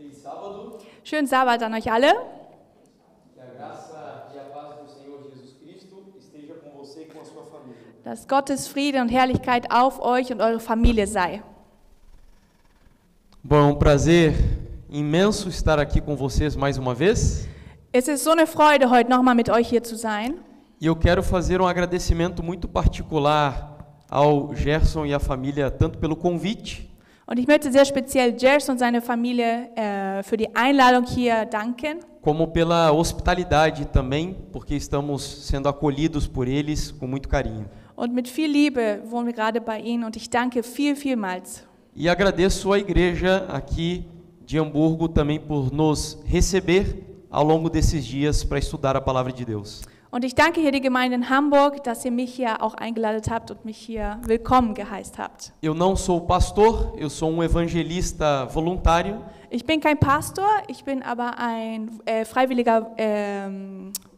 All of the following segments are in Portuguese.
Feliz sábado. Schönen Sabbat an euch alle. Que a graça e a paz do Senhor Jesus Cristo esteja com você e com a sua família. Dass Gottes Friede und Herrlichkeit auf euch und eure Familie sei. Bom, é um prazer imenso estar aqui com vocês mais uma vez. Es ist so eine Freude, heute nochmal mit euch hier zu sein. E eu quero fazer um agradecimento muito particular ao Gerson e à família, tanto pelo convite, Und ich möchte sehr speziell Gerson und seine Familie für die Einladung hier danken. como pela hospitalidade também, porque estamos sendo acolhidos por eles com muito carinho. Und mit viel Liebe wohnen wir gerade bei ihnen und ich danke vielmals. E agradeço à igreja aqui de Hamburgo também por nos receber ao longo desses dias para estudar a palavra de Deus. Und ich danke hier die Gemeinde in Hamburg, dass ihr mich hier auch eingeladen habt und mich hier willkommen geheißt habt. Eu não sou pastor, eu sou um evangelista voluntário. Ich bin kein Pastor, ich bin aber ein freiwilliger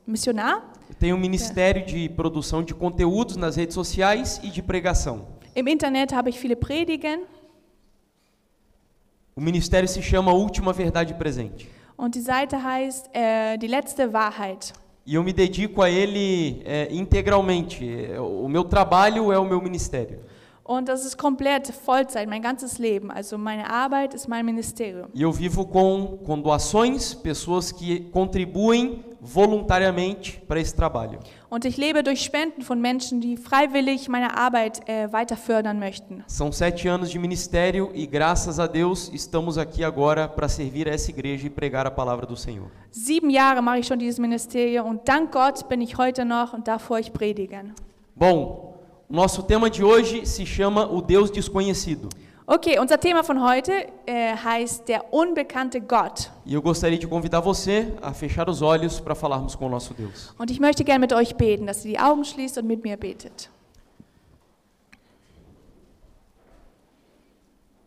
Missionar. Tenho um ministério de produção de conteúdos nas redes sociais e de pregação. Im Internet habe ich viele Predigen O ministério se chama Última Verdade Presente. und die Seite heißt Die letzte Wahrheit. E eu me dedico a ele integralmente. O meu trabalho é o meu ministério. Und das ist komplett Vollzeit, mein ganzes Leben. Also meine Arbeit ist mein Ministerium. E eu vivo com doações, pessoas que contribuem voluntariamente para esse trabalho. Und ich lebe durch Spenden von Menschen, die freiwillig meine Arbeit weiter fördern möchten. São 7 anos de ministério e, graças a Deus, estamos aqui agora para servir a essa igreja e pregar a palavra do Senhor. 7 Jahre mache ich schon dieses Ministerium und dank Gott bin ich heute noch und darf euch predigen. Bom, nosso tema de hoje se chama O Deus Desconhecido. Okay, unser Thema von heute heißt der unbekannte Gott. E eu gostaria de convidar você a fechar os olhos para falarmos com o nosso Deus. Und ich möchte gerne mit euch beten, dass ihr die Augen schließt und mit mir betet.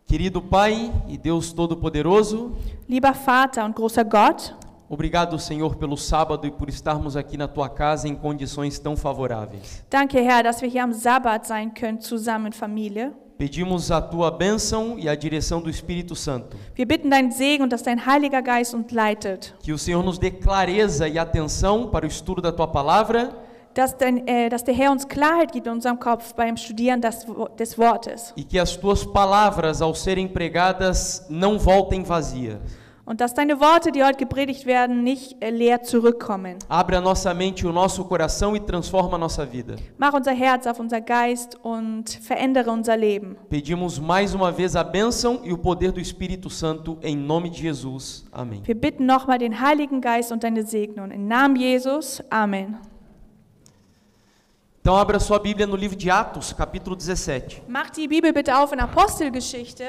Querido Pai e Deus Todo-Poderoso, Lieber Vater und großer Gott, obrigado, Senhor, pelo sábado e por estarmos aqui na Tua casa em condições tão favoráveis. danke Herr, dass wir hier am Sabbat sein können, zusammen in Familie. Pedimos a Tua bênção e a direção do Espírito Santo. Wir bitten deinen Segen und dass dein Heiliger Geist uns leitet. Que o Senhor nos dê clareza e atenção para o estudo da Tua palavra Dass der Herr uns Klarheit gibt in unserem Kopf beim Studieren des Wortes. e que as Tuas palavras, ao serem pregadas, não voltem vazias. Und dass deine Worte, die heute gepredigt werden, nicht leer zurückkommen. Abre a nossa mente e o nosso coração e transforma a nossa vida. Mach unser Herz auf unser Geist und verändere unser Leben. Pedimos mais uma vez a bênção e o poder do Espírito Santo em nome de Jesus. Amém. Wir bitten nochmal den Heiligen Geist und deine Segnung. Im Namen Jesus. Amen. Então abra sua Bíblia no livro de Atos, capítulo 17. Macht die Bibel bitte auf in Apostelgeschichte,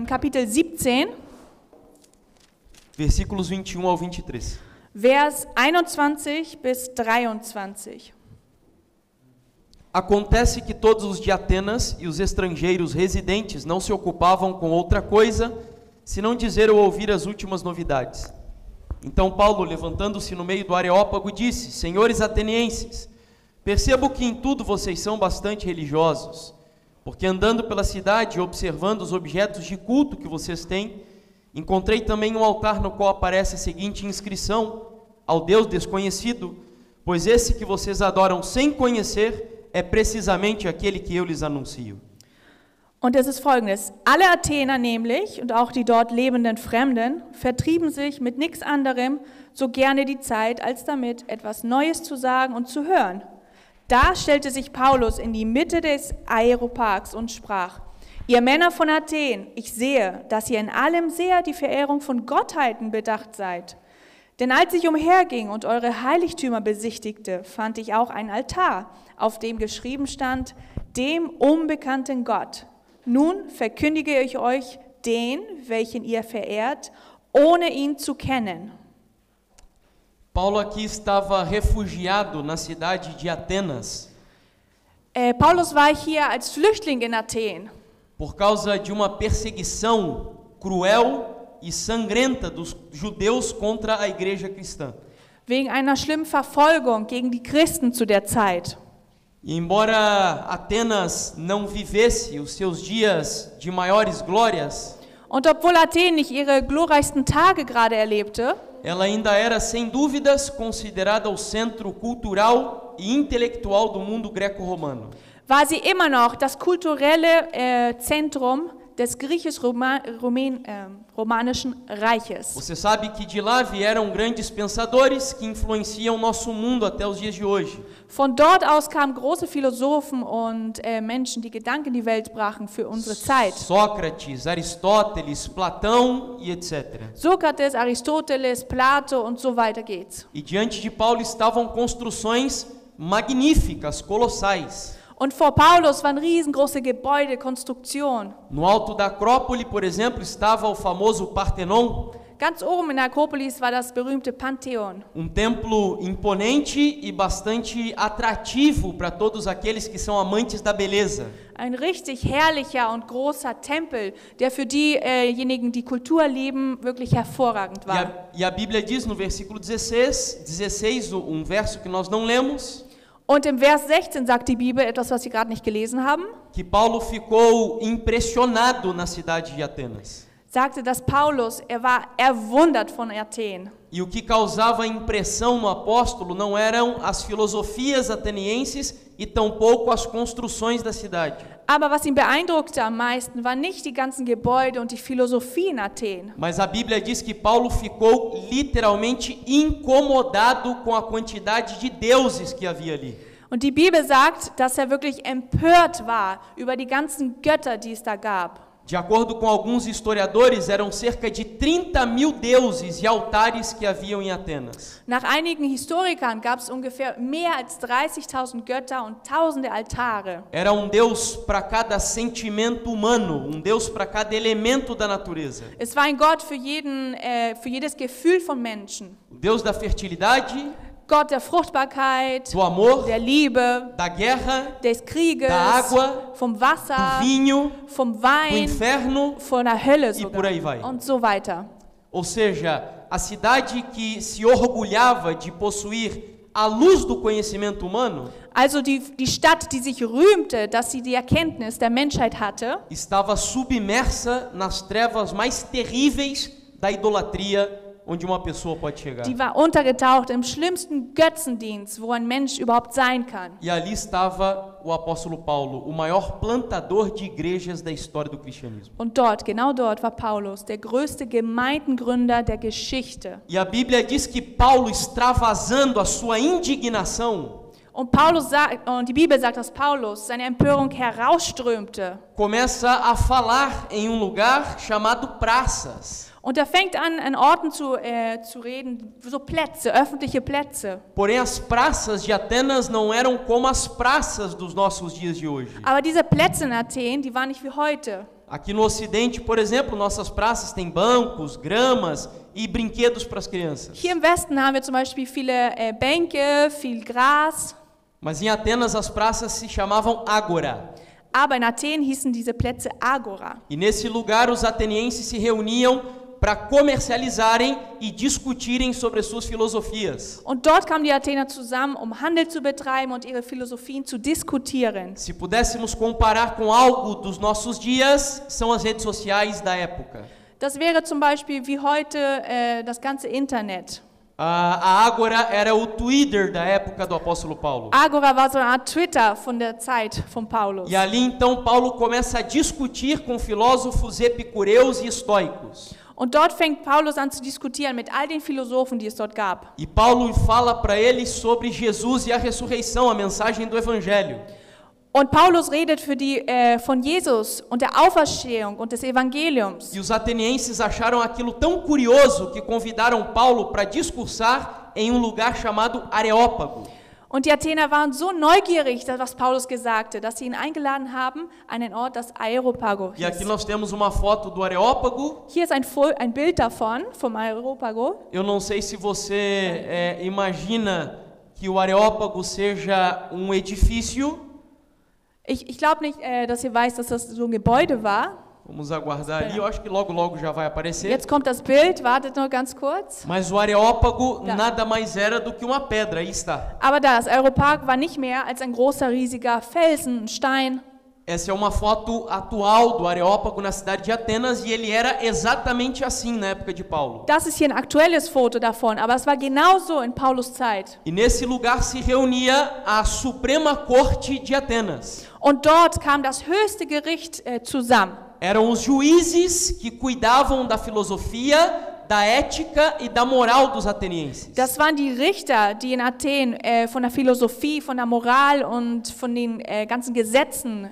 Kapitel 17, Versículos 21 ao 23. Vers 21 bis 23. Acontece que todos os de Atenas e os estrangeiros residentes não se ocupavam com outra coisa, senão dizer ou ouvir as últimas novidades. Então Paulo, levantando-se no meio do Areópago, disse: Senhores atenienses, percebo que em tudo vocês são bastante religiosos, porque andando pela cidade e observando os objetos de culto que vocês têm, encontrei também um altar no qual aparece a seguinte inscrição: ao Deus desconhecido, pois esse que vocês adoram sem conhecer é precisamente aquele que eu lhes anuncio. Und es ist folgendes: Alle Athener nämlich und auch die dort lebenden Fremden vertrieben sich mit nichts anderem so gerne die Zeit, als damit etwas Neues zu sagen und zu hören. Da stellte sich Paulus in die Mitte des Areopags und sprach: Ihr Männer von Athen, ich sehe, dass ihr in allem sehr die Verehrung von Gottheiten bedacht seid. Denn als ich umherging und eure Heiligtümer besichtigte, fand ich auch ein Altar, auf dem geschrieben stand: Dem unbekannten Gott. Nun verkündige ich euch den, welchen ihr verehrt, ohne ihn zu kennen. Paulo aqui estava refugiado na cidade de Atenas Paulus war hier als Flüchtling in Athen. por causa de uma perseguição cruel e sangrenta dos judeus contra a igreja cristã. Wegen einer schlimmen Verfolgung gegen die Christen zu der Zeit. E embora Atenas não vivesse os seus dias de maiores glórias, Und obwohl Athen nicht ihre glorreichsten Tage gerade erlebte, ela ainda era, sem dúvidas, considerada o centro cultural e intelectual do mundo greco-romano. war sie immer noch das kulturelle Zentrum des griechisch-romanischen Reiches. Você sabe que de lá vieram grandes pensadores que influenciam nosso mundo até os dias de hoje. Von dort aus kamen große Philosophen und Menschen, die Gedanken in die Welt brachen für unsere Zeit. Sócrates, Aristóteles, Platão e etc. Sokrates, Aristoteles, Plato und so weiter geht's. E diante de Paulo estavam construções magníficas, colossais. Und vor Paulus waren riesengroße Gebäude, Konstruktionen. No alto da Acrópole, por exemplo, estava o famoso Partenon, Ganz oben in der Akropolis war das berühmte Pantheon. templo imponente e bastante atrativo para todos aqueles que são amantes da beleza. Ein richtig herrlicher und großer Tempel, der für diejenigen, die Kultur lieben, wirklich hervorragend war. E a Bíblia diz no versículo 16, verso que nós não lemos, Und im Vers 16 sagt die Bibel etwas, was wir gerade nicht gelesen haben. que Paulo ficou impressionado na cidade de Atenas. Sagte, dass Paulus, war erwundert von Athen. E o que causava impressão no apóstolo não eram as filosofias atenienses e tampouco as construções da cidade. Aber was ihn beeindruckte am meisten, waren nicht die ganzen Gebäude und die Philosophie in Athen. Mas a Bíblia diz que Paulo ficou literalmente incomodado com a quantidade de deuses que havia ali. Und die Bibel sagt, dass wirklich empört war über die ganzen Götter, die es da gab. De acordo com alguns historiadores, eram cerca de 30.000 deuses e altares que haviam em Atenas. Nach einigen Historikern gab es ungefähr mehr als 30.000 Götter und tausende Altare. Era Deus para cada sentimento humano, Deus para cada elemento da natureza. Es war ein Gott für jedes Gefühl von Menschen. O Deus da fertilidade, Gott der Fruchtbarkeit, do amor, der Liebe, da guerra, des Krieges, da água, vom Wasser, do vinho, vom do Wein, inferno von der Hölle e por sogar aí vai. und so weiter. Ou seja, a cidade que se orgulhava de possuir a luz do conhecimento humano Also die Stadt, die sich rühmte, dass sie die Erkenntnis der Menschheit hatte, estava submersa nas trevas mais terríveis da idolatria onde uma pessoa pode chegar. die war untergetaucht im schlimmsten Götzendienst, wo ein Mensch überhaupt sein kann. E ali estava o apóstolo Paulo, o maior plantador de igrejas da história do cristianismo. Und dort, genau dort, war Paulus, der größte Gemeindengründer der Geschichte. E a Bíblia diz que Paulo, extravasando a sua indignação, Und die Bibel sagt, dass Paulus seine Empörung herausströmte. começa a falar em lugar chamado praças. Und er fängt an Orten zu reden, so Plätze, öffentliche Plätze. Porém, as praças de Atenas não eram como as praças dos nossos dias de hoje. Aber diese Plätze in Athen, die waren nicht wie heute. Aqui no Ocidente, por exemplo, nossas praças têm bancos, gramas e brinquedos para as crianças. Hier im Westen haben wir zum Beispiel viele Bänke, viel Gras. Mas em Atenas as praças se chamavam Ágora. Aber in Athen hießen diese Plätze Agora. E nesse lugar os atenienses se reuniam para comercializarem e discutirem sobre as suas filosofias. Und dort kamen die Athener zusammen, Handel zu betreiben und ihre Philosophien zu diskutieren. Se pudéssemos comparar com algo dos nossos dias, são as redes sociais da época. Das wäre zum Beispiel wie heute das ganze Internet. A Ágora era o Twitter da época do apóstolo Paulo. Agora war so eine Art Twitter von der Zeit von Paulus. E ali então Paulo começa a discutir com filósofos epicureus e estoicos. Und dort fängt Paulus an zu diskutieren mit all den Philosophen, die es dort gab. E Paulo fala para eles sobre Jesus e a ressurreição, a mensagem do Evangelho. Und Paulus redet von Jesus und der Auferstehung und des Evangeliums. E os atenienses acharam aquilo tão curioso que convidaram Paulo para discursar em lugar chamado Areópago. Und die Athener waren so neugierig, was Paulus gesagt hat, dass sie ihn eingeladen haben an einen Ort, das Areopago E aqui hieß. nós temos uma foto do Areópago. Hier ist ein Bild davon, vom Areopago. Eu não sei se você imagina que o Areópago seja edifício. Ich glaube nicht, dass ihr weiß, dass das so ein Gebäude war. Vamos aguardar ali, eu acho que logo já vai aparecer. Jetzt kommt das Bild, wartet nur ganz kurz. Mas o Areópago nada mais era do que uma pedra, aí está. Aber das Areopag war nicht mehr als ein großer, riesiger Felsen, ein Stein. Essa é uma foto atual do Areópago na cidade de Atenas e ele era exatamente assim na época de Paulo. Das ist hier ein aktuelles Foto davon, aber es war genauso in Paulus Zeit. E nesse lugar se reunia a Suprema Corte de Atenas. Und dort kam das höchste Gericht zusammen. Eram os juízes que cuidavam da filosofia, da ética e da moral dos atenienses. Das waren die Richter, die in Athen von der Philosophie, von der Moral und von den ganzen Gesetzen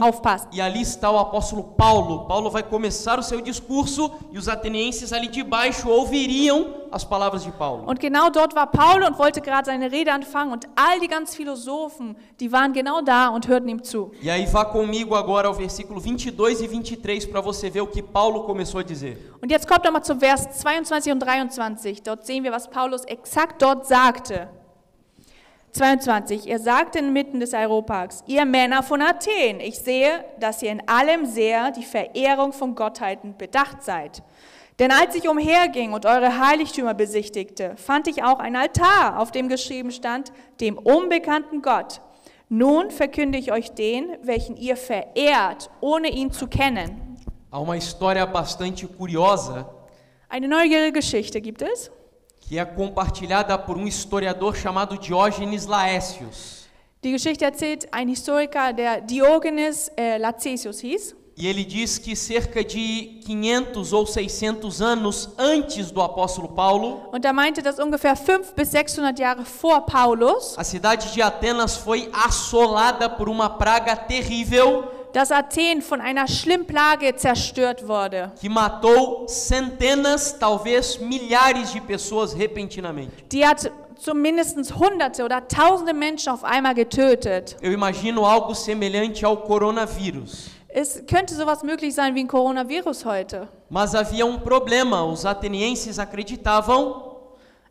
aufpassten. E ali está o apóstolo Paulo. Paulo vai começar o seu discurso e os atenienses ali de baixo ouviriam as palavras de Paulo. Und genau dort war Paul und wollte gerade seine Rede anfangen und all die ganzen Philosophen, die waren genau da und hörten ihm zu. E aí vá comigo agora ao versículo 22 e 23 para você ver o que Paulo começou a dizer. Und jetzt kommt nochmal zum Vers 22 und 23. Dort sehen wir, was Paulus exakt dort sagte. 22. Er sagte inmitten des Areopags: Ihr Männer von Athen, ich sehe, dass ihr in allem sehr die Verehrung von Gottheiten bedacht seid. Denn als ich umherging und eure Heiligtümer besichtigte, fand ich auch ein Altar, auf dem geschrieben stand, dem unbekannten Gott. Nun verkünde ich euch den, welchen ihr verehrt, ohne ihn zu kennen. Há uma história bastante curiosa. Eine neugierige Geschichte gibt es, que é compartilhada por historiador chamado Diógenes Laertius. Die Geschichte erzählt ein Historiker, der Diogenes Laertius hieß. E ele diz que cerca de 500 ou 600 anos antes do apóstolo Paulo, und er meinte, dass ungefähr 500 bis 600 Jahre vor Paulus, a cidade de Atenas foi assolada por uma praga terrível, dass Athen von einer schlimmen Plage zerstört wurde, que matou centenas, talvez milhares de pessoas repentinamente. Die hat zumindest Hunderte oder Tausende Menschen auf einmal getötet. Eu imagino algo semelhante ao coronavírus. Es könnte sowas möglich sein wie ein Coronavirus heute. Mas havia problema, os atenienses acreditavam,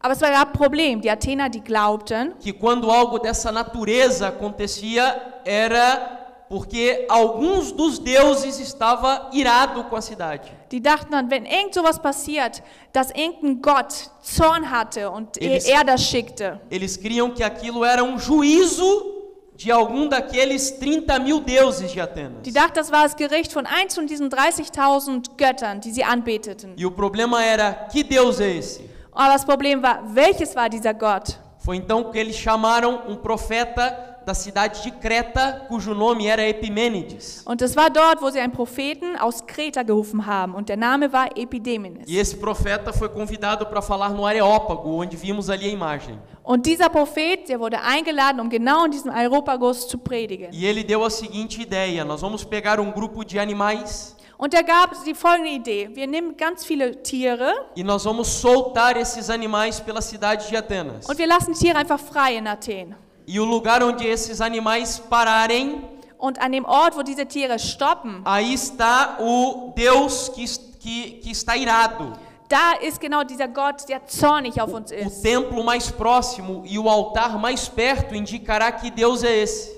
aber es war ein Problem. Die Athener, die glaubten, que quando algo dessa natureza acontecia era porque alguns dos deuses estava irado com a cidade. Die dachten dann, wenn irgend sowas passiert, dass irgendein Gott Zorn hatte und er das schickte. Eles criam que aquilo era juízo de algum daqueles 30.000 deuses de Atenas. Die dachten, das war das Gericht von eins von diesen 30.000 Göttern, die sie anbeteten. E o problema era, que Deus é esse? Aber das Problem war, welches war dieser Gott? Foi então que eles chamaram profeta da cidade de Creta, cujo nome era Epimênides. Und es war dort, wo sie einen Propheten aus Kreta gerufen haben, und der Name war Epimenes. E esse profeta foi convidado para falar no Areópago, onde vimos ali a imagem. Und dieser Prophet, der wurde eingeladen, genau in diesem Areopagus zu predigen. E ele deu a seguinte ideia: nós vamos pegar grupo de animais. Und er gab die folgende Idee: Wir nehmen ganz viele Tiere e nós vamos soltar esses animais pela cidade de Atenas. Und wir lassen die Tiere einfach frei in Athen. E o lugar onde esses animais pararem, und an dem Ort, wo diese Tiere stoppen, aí está o Deus que está irado. Da ist genau dieser Gott, der zornig auf uns ist. O templo mais próximo e o altar mais perto indicará que Deus é esse.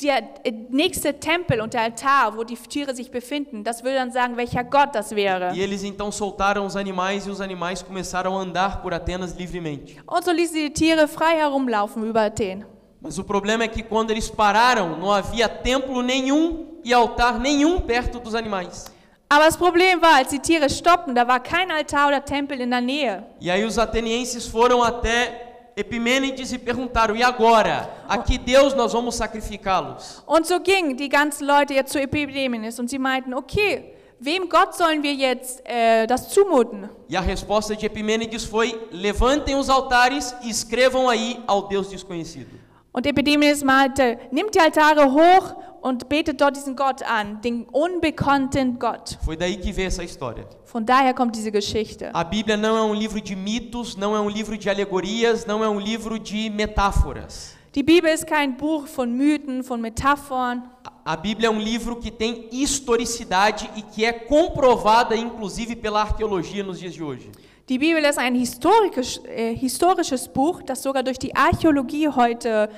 Der nächste Tempel und der Altar, wo die Tiere sich befinden, das würde dann sagen, welcher Gott das wäre. E eles então soltaram os animais e os animais começaram a andar por Atenas livremente. Und so ließen sie die Tiere frei herumlaufen über Athen. Mas o problema é que quando eles pararam, não havia templo nenhum e altar nenhum perto dos animais. Aber das Problem war, als die Tiere stoppten, da war kein Altar oder Tempel in der Nähe. E aí os atenienses foram até Epimênides e perguntaram: e agora? A que Deus nós vamos sacrificá-los? Und so gingen die ganzen Leute jetzt zu Epimenes und sie meinten: Okay, wem Gott sollen wir jetzt das zumuten? E a resposta de Epimênides foi: levantem os altares e escrevam aí ao Deus desconhecido. Und Epimenes meinte: Nimmt die Altare hoch und betet dort diesen Gott an, den unbekannten Gott. Foi daí que veio essa história. Von daher kommt diese Geschichte. A Bíblia não é livro de mitos, não é livro de alegorias, não é livro de metáforas. Die Bibel ist kein Buch von Mythen, von Metaphern. A Bíblia é livro que tem historicidade e que é comprovada inclusive pela arqueologia nos dias de hoje. Die Bibel ist ein historisches Buch, das sogar durch die Archäologie heute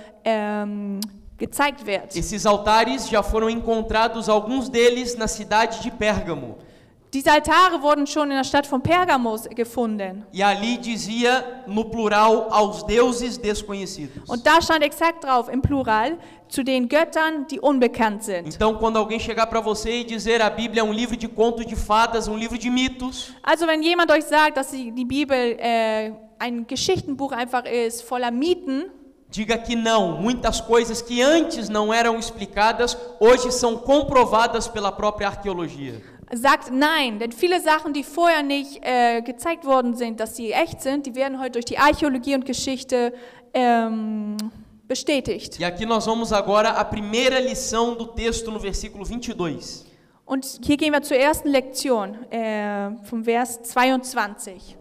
gezeigt wird. Esses altares já foram encontrados, alguns deles na cidade de Pérgamo. Diese Altare wurden schon in der Stadt von Pergamos gefunden. E ali dizia no plural aos deuses desconhecidos. Und da stand exakt drauf, im Plural, zu den Göttern, die unbekannt sind. Então, quando alguém chegar para você e dizer a Bíblia é um livro de contos de fadas, um livro de mitos, Also wenn jemand euch sagt, dass die Bibel ein Geschichtenbuch einfach ist, voller Mythen, diga que não. Muitas coisas que antes não eram explicadas, hoje são comprovadas pela própria arqueologia. sagt nein, denn viele Sachen, die vorher nicht gezeigt worden sind, dass sie echt sind, die werden heute durch die Archäologie und Geschichte bestätigt. E aqui nós vamos agora à primeira lição do texto no versículo 22. Und hier gehen wir zur ersten Lektion, vom Vers 22.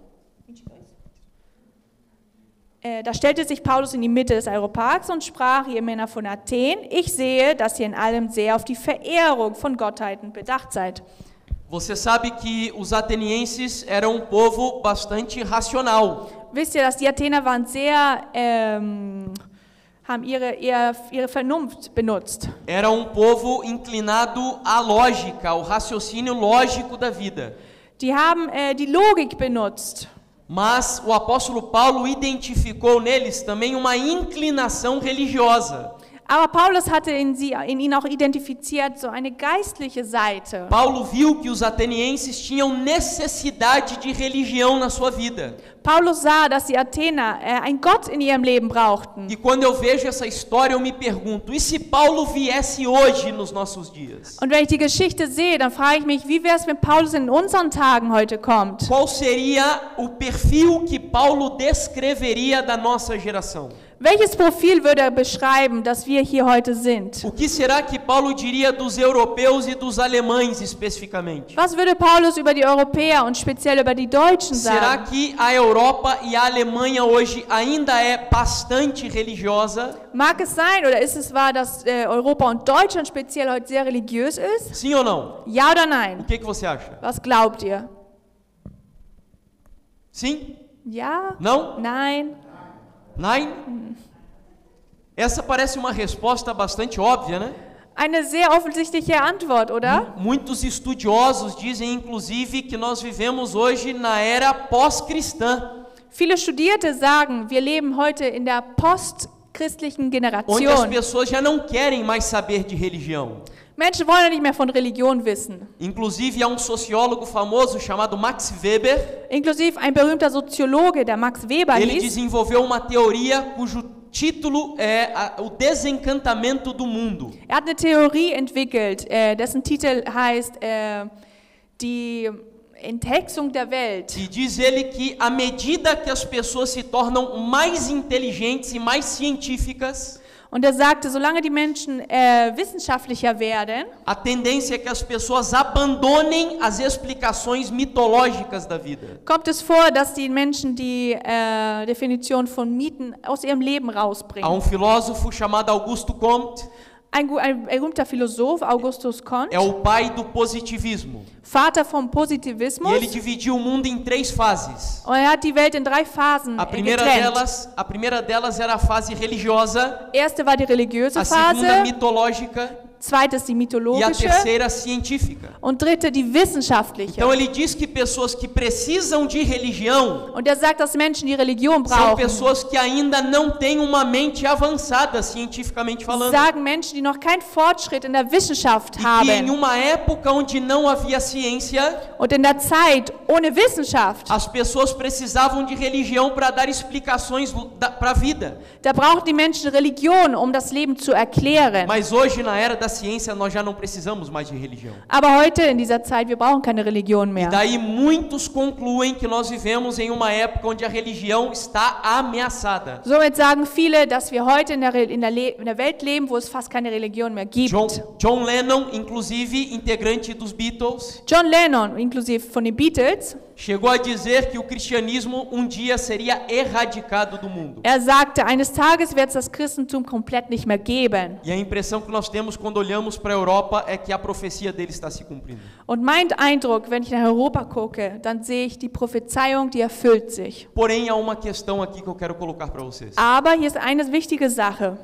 Da stellte sich Paulus in die Mitte des Areopags und sprach: Ihr Männer von Athen, ich sehe, dass ihr in allem sehr auf die Verehrung von Gottheiten bedacht seid. Você sabe que os atenienses eram um povo bastante racional. Wisst ihr, dass die Athener waren sehr, haben ihre Vernunft benutzt. Era um povo inclinado à lógica, ao raciocínio lógico da vida. Die haben die Logik benutzt. Mas o apóstolo Paulo identificou neles também uma inclinação religiosa. Aber Paulus hatte in ihnen auch identifiziert so eine geistliche Seite. Paulo viu que os atenienses tinham necessidade de religião na sua vida. Paulus sah, dass die Athener einen Gott in ihrem Leben brauchten. E quando eu vejo essa história, eu me pergunto: e se Paulo viesse hoje nos nossos dias? Und wenn ich die Geschichte sehe, dann frage ich mich, wie wäre es, wenn Paulus in unseren Tagen heute kommt? Qual seria o perfil que Paulo descreveria da nossa geração? Welches Profil würde er beschreiben, dass wir hier heute sind? O que será que Paulo diria dos europeus e dos alemães especificamente? Was würde Paulus über die Europäer und speziell über die Deutschen Será sagen? que a Europa e a Alemanha hoje ainda é bastante religiosa? Mag es sein oder ist es wahr, dass Europa und Deutschland speziell heute sehr religiös ist? Sim ou não? Ja oder O nein? que você acha? Was glaubt ihr? Sim? Ja? Não? Nein? Nein? Essa parece uma resposta bastante óbvia, né? Eine sehr offensichtliche Antwort, oder? Muitos estudiosos dizem, inclusive, que nós vivemos hoje na era pós-cristã, Viele Studierte sagen, wir leben heute in der postchristlichen onde as Generation. pessoas já não querem mais saber de religião. Menschen wollen ja nicht mehr von Religion wissen. Inclusive, há um sociólogo famoso chamado Max Weber. Inklusiv ein berühmter Soziologe, der Max Weber Ele hieß. desenvolveu uma teoria cujo título é o desencantamento do mundo. Er hat eine Theorie entwickelt, dessen Titel heißt die Enthexung der Welt. E diz ele que à medida que as pessoas se tornam mais inteligentes e mais científicas, Und er sagte, solange die Menschen wissenschaftlicher werden, a tendência é que as pessoas abandonem as explicações mitológicas da vida. kommt es vor, dass die Menschen die Definition von Mythen aus ihrem Leben Há rausbringen. filósofo chamado Augusto Comte, Ein berühmter Philosoph, Augustus Comte, é o pai do positivismo. Vater vom E Positivismus, ele dividiu o mundo em 3 fases. und er hat die Welt in 3 Phasen A primeira delas era a fase religiosa, Erste war die religiöse a segunda Phase, mitológica zweite ist die e a mythologische terceira científica. und dritte die wissenschaftliche. Então ele diz que pessoas que precisam de religião Und er sagt, dass Menschen die Religion são brauchen. pessoas que ainda não têm uma mente avançada cientificamente falando. Sagen Menschen, die noch keinen Fortschritt in der Wissenschaft E que em haben. uma época onde não havia ciência, Und in der Zeit ohne Wissenschaft, as pessoas precisavam de religião para dar explicações para a vida. da brauchen die Menschen Religion, um das Leben zu erklären. Mas hoje, na era da ciência, nós já não precisamos mais de religião. Aber heute in dieser Zeit, wir brauchen keine Religion E mehr. daí muitos concluem que nós vivemos em uma época onde a religião está ameaçada. Somit sagen viele, dass wir heute in der Welt leben, wo es fast keine Religion mehr gibt. John Lennon, inclusive integrante dos Beatles, John Lennon, inklusive von den Beatles, chegou a dizer que o cristianismo um dia seria erradicado do mundo. er sagte, eines Tages wird es das Christentum komplett nicht mehr geben. E a impressão que nós temos quando olhamos para a Europa é que a profecia dele está se cumprindo. Und mein Eindruck, wenn ich nach Europa gucke, dann sehe ich die Prophezeiung, die erfüllt sich. Porém, há uma questão aqui que eu quero colocar para vocês. Aber hier ist eine wichtige Sache.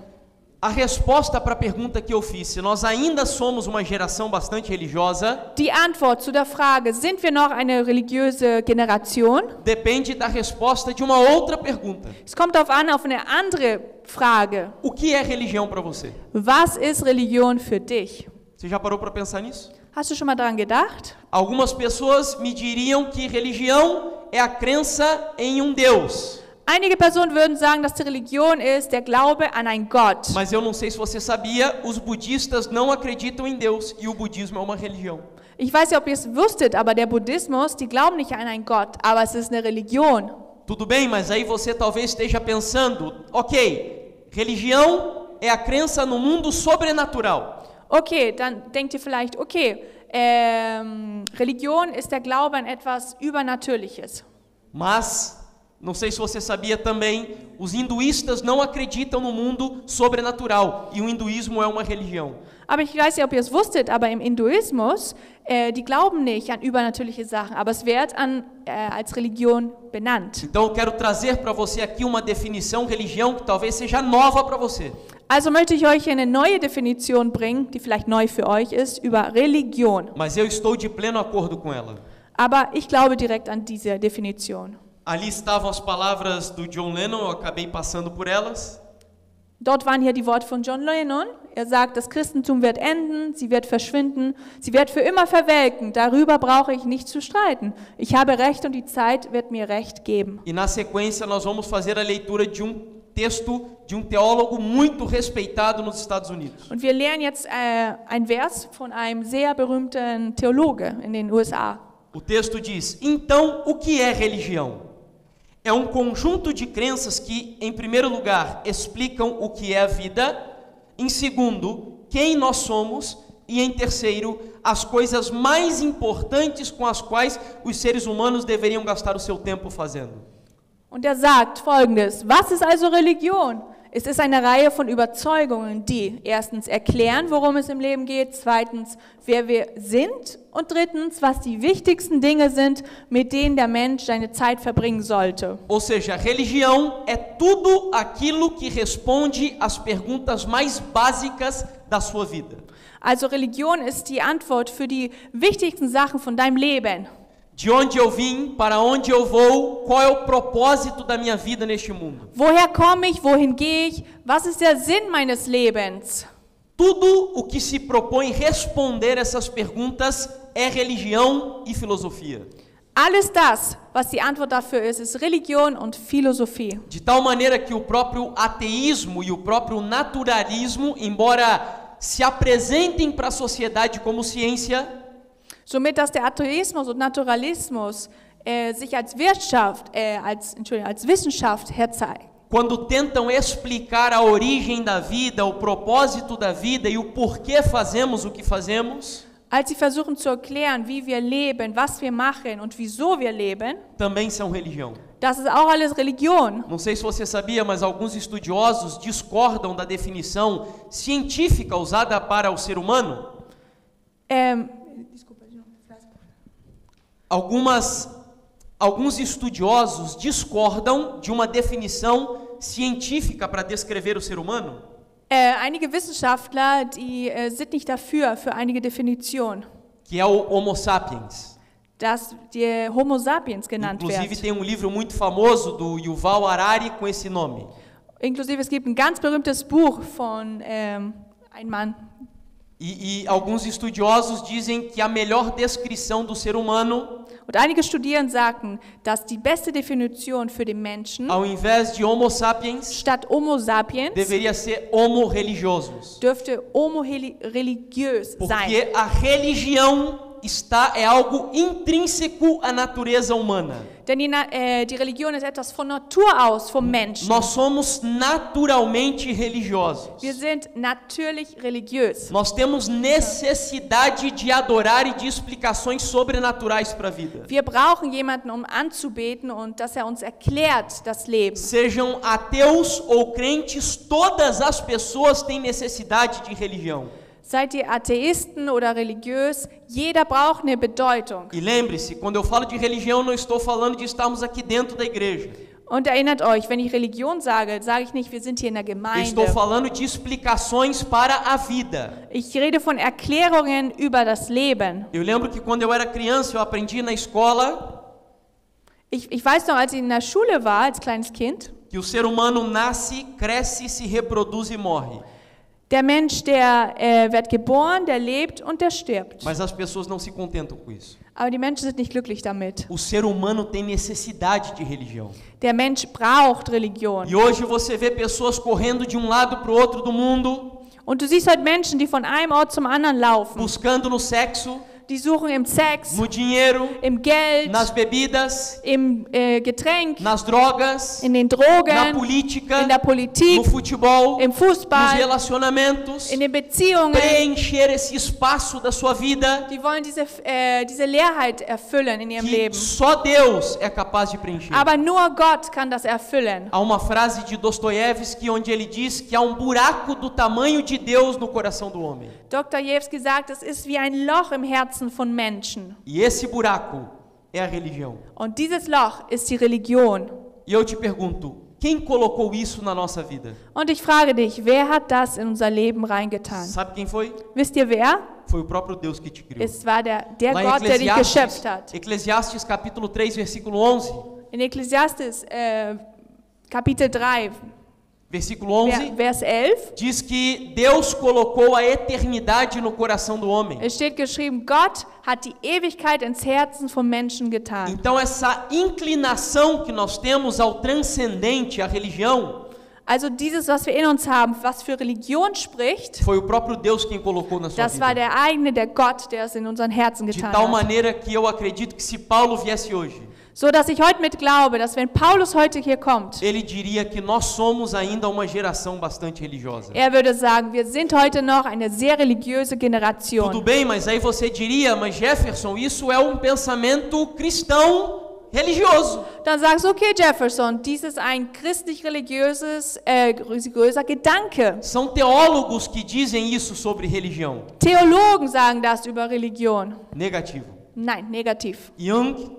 A resposta para a pergunta que eu fiz, se nós ainda somos uma geração bastante religiosa, Die Antwort zu der Frage, sind wir noch eine religiöse Generation? depende da resposta de uma outra pergunta. Es kommt darauf an, auf eine andere Frage. O que é religião para você? Was ist Religion für dich? Você já parou para pensar nisso? Hast du schon mal daran gedacht? Algumas pessoas me diriam que religião é a crença em um Deus. Einige Personen würden sagen, dass die Religion ist der Glaube an einen Gott. Mas eu não sei se você sabia, os budistas não acreditam em Deus e o budismo é uma religião. Ich weiß nicht, ob ihr es wusstet, aber der Buddhismus, die glauben nicht an einen Gott, aber es ist eine Religion. Tudo bem, mas aí você talvez esteja pensando, ok, religião é a crença no mundo sobrenatural. Okay, dann denkt ihr vielleicht, okay, Religion ist der Glaube an etwas Übernatürliches. Mas, não sei se você sabia também, os hinduístas não acreditam no mundo sobrenatural e o hinduísmo é uma religião. Aber ich weiß nicht, ob ihr es wusstet, aber im Hinduismus, die glauben nicht an übernatürliche Sachen, aber es wird als Religion benannt. Então eu quero trazer para você aqui uma definição religião que talvez seja nova para você. Also möchte ich euch eine neue Definition bringen, die vielleicht neu für euch ist, über Religion. Mas eu estou de pleno acordo com ela. Aber ich glaube direkt an diese Definition. Ali estavam as palavras do John Lennon, eu acabei passando por elas. Dort waren hier die Worte von John Lennon. Er sagt, das Christentum wird enden, sie wird verschwinden, sie wird für immer verwelken. Darüber brauche ich nicht zu streiten. Ich habe Recht und die Zeit wird mir Recht geben. E na sequência nós vamos fazer a leitura de texto de teólogo muito respeitado nos Estados Unidos. Und wir lernen jetzt ein Vers von einem sehr berühmten Theologe in den USA. O texto diz: então, o que é religião? É um conjunto de crenças que, em primeiro lugar, explicam o que é a vida, em segundo, quem nós somos, e em terceiro, as coisas mais importantes com as quais os seres humanos deveriam gastar o seu tempo fazendo. Und er sagt Folgendes: Was ist also Religion? Es ist eine Reihe von Überzeugungen, die erstens erklären, worum es im Leben geht, zweitens, wer wir sind und drittens, was die wichtigsten Dinge sind, mit denen der Mensch seine Zeit verbringen sollte. Ou seja, religião é tudo aquilo que responde às perguntas mais básicas da sua vida. Also Religion ist die Antwort für die wichtigsten Sachen von deinem Leben. De onde eu vim, para onde eu vou, qual é o propósito da minha vida neste mundo? Woher komme ich, wohin gehe ich, was ist der Sinn meines Lebens? Tudo o que se propõe responder essas perguntas é religião e filosofia. Alles das, was die Antwort dafür ist Religion und Philosophie. De tal maneira que o próprio ateísmo e o próprio naturalismo, embora se apresentem para a sociedade como ciência, somit, dass der Atheismus und Naturalismus sich als Wissenschaft herzeigen. Quando tentam explicar a origem da vida, o propósito da vida e o porquê fazemos o que fazemos, als sie versuchen zu erklären, wie wir leben, was wir machen und wieso wir leben, também são religião. das ist auch alles Religion. Não sei se você sabia, mas alguns estudiosos discordam da definição científica usada para o ser humano. Alguns estudiosos discordam de uma definição científica para descrever o ser humano. Einige Wissenschaftler, die sind nicht dafür, für einige Definitionen. Que é o Homo sapiens. Dass die Homo sapiens genannt Inclusive wird. tem livro muito famoso do Yuval Harari com esse nome. Inklusive es gibt ein ganz berühmtes Buch von einem Mann. E alguns estudiosos dizem que a melhor descrição do ser humano, und einige Studierende sagten, dass die beste Definition für den Menschen, ao invés de Homo sapiens, statt Homo sapiens, deveria ser Homo religiosos. dürfte Homo religiös sein. Porque a religião é algo intrínseco à natureza humana. Denn die Religion ist etwas von Natur aus vom Menschen. Nós somos naturalmente religiosos. Wir sind natürlich religiös. Nós temos necessidade de adorar e de explicações sobrenaturais para a vida. Wir brauchen jemanden, um anzubeten und dass uns erklärt das Leben. Sejam ateus ou crentes, todas as pessoas têm necessidade de religião. Seid ihr Atheisten oder religiös, jeder braucht eine Bedeutung. E lembre-se, quando eu falo de religião, não estou falando de estarmos aqui dentro da igreja. Und erinnert euch, wenn ich Religion sage, sage ich nicht, wir sind hier in der Eu estou Gemeinde. falando de explicações para a vida. Ich rede von Erklärungen über das Leben. Eu lembro que quando eu era criança, eu aprendi na escola Ich weiß noch, als ich in der Schule war, als kleines Kind, que o ser humano nasce, cresce, se reproduz e morre. der Mensch, der wird geboren, der lebt und der stirbt. Mas as pessoas não se contentam com isso. Aber die Menschen sind nicht glücklich damit. O ser humano tem necessidade de religião. Der Mensch braucht Religion. E hoje você vê pessoas correndo de um lado para o outro do mundo, Und du siehst heute Menschen, die von einem Ort zum anderen laufen. buscando no sexo, Die suchen im Sex, no dinheiro, im Geld, nas bebidas, im Getränk, nas drogas, in den na Drogen, política, in der Politik, no futebol, im nos Fußball, relacionamentos, in den Beziehungen. preencher esse espaço da sua vida Die wollen diese Leerheit erfüllen in ihrem que Leben. só Deus é capaz de preencher. Aber nur Gott kann das erfüllen. Há uma frase de Dostoiévski onde ele diz que há um buraco do tamanho de Deus no coração do homem. Dr. Jewski sagt, es ist wie ein Loch im Herzen von Menschen. E esse buraco é a religião. Und dieses Loch ist die Religion. E eu te pergunto, quem colocou isso na nossa vida? Und ich frage dich, wer hat das in unser Leben reingetan? Sabe quem foi? Wisst ihr wer? Foi o próprio Deus que te criou. Es war der Lá em Gott, der dich geschöpft hat. Eclesiastes capítulo 3, versículo 11. In Ekklesiastes Kapitel 3, Versículo 11 Vers 11, diz que Deus colocou a eternidade no coração do homem. es steht geschrieben, Gott hat die Ewigkeit ins Herzen vom Menschen getan. Então essa inclinação que nós temos ao transcendente, à religião, Also dieses, was wir in uns haben, was für Religion spricht, foi o próprio Deus quem colocou na sua das war vida. der eigene, der Gott, der es in unseren Herzen De getan tal hat. maneira que eu acredito que se Paulo viesse hoje, So dass ich heute mit glaube, dass wenn Paulus heute hier kommt, ele diria que nós somos ainda uma geração bastante religiosa. er würde sagen, wir sind heute noch eine sehr religiöse Tudo Generation. bem, mas aí você diria, mas Jefferson, isso é um pensamento cristão religioso. Dann sagst du, okay Jefferson, dies ist ein religiöser Gedanke. São teólogos que dizem isso sobre religião. Theologen sagen das über Religion. Negativo. Nein, negativ. Jung,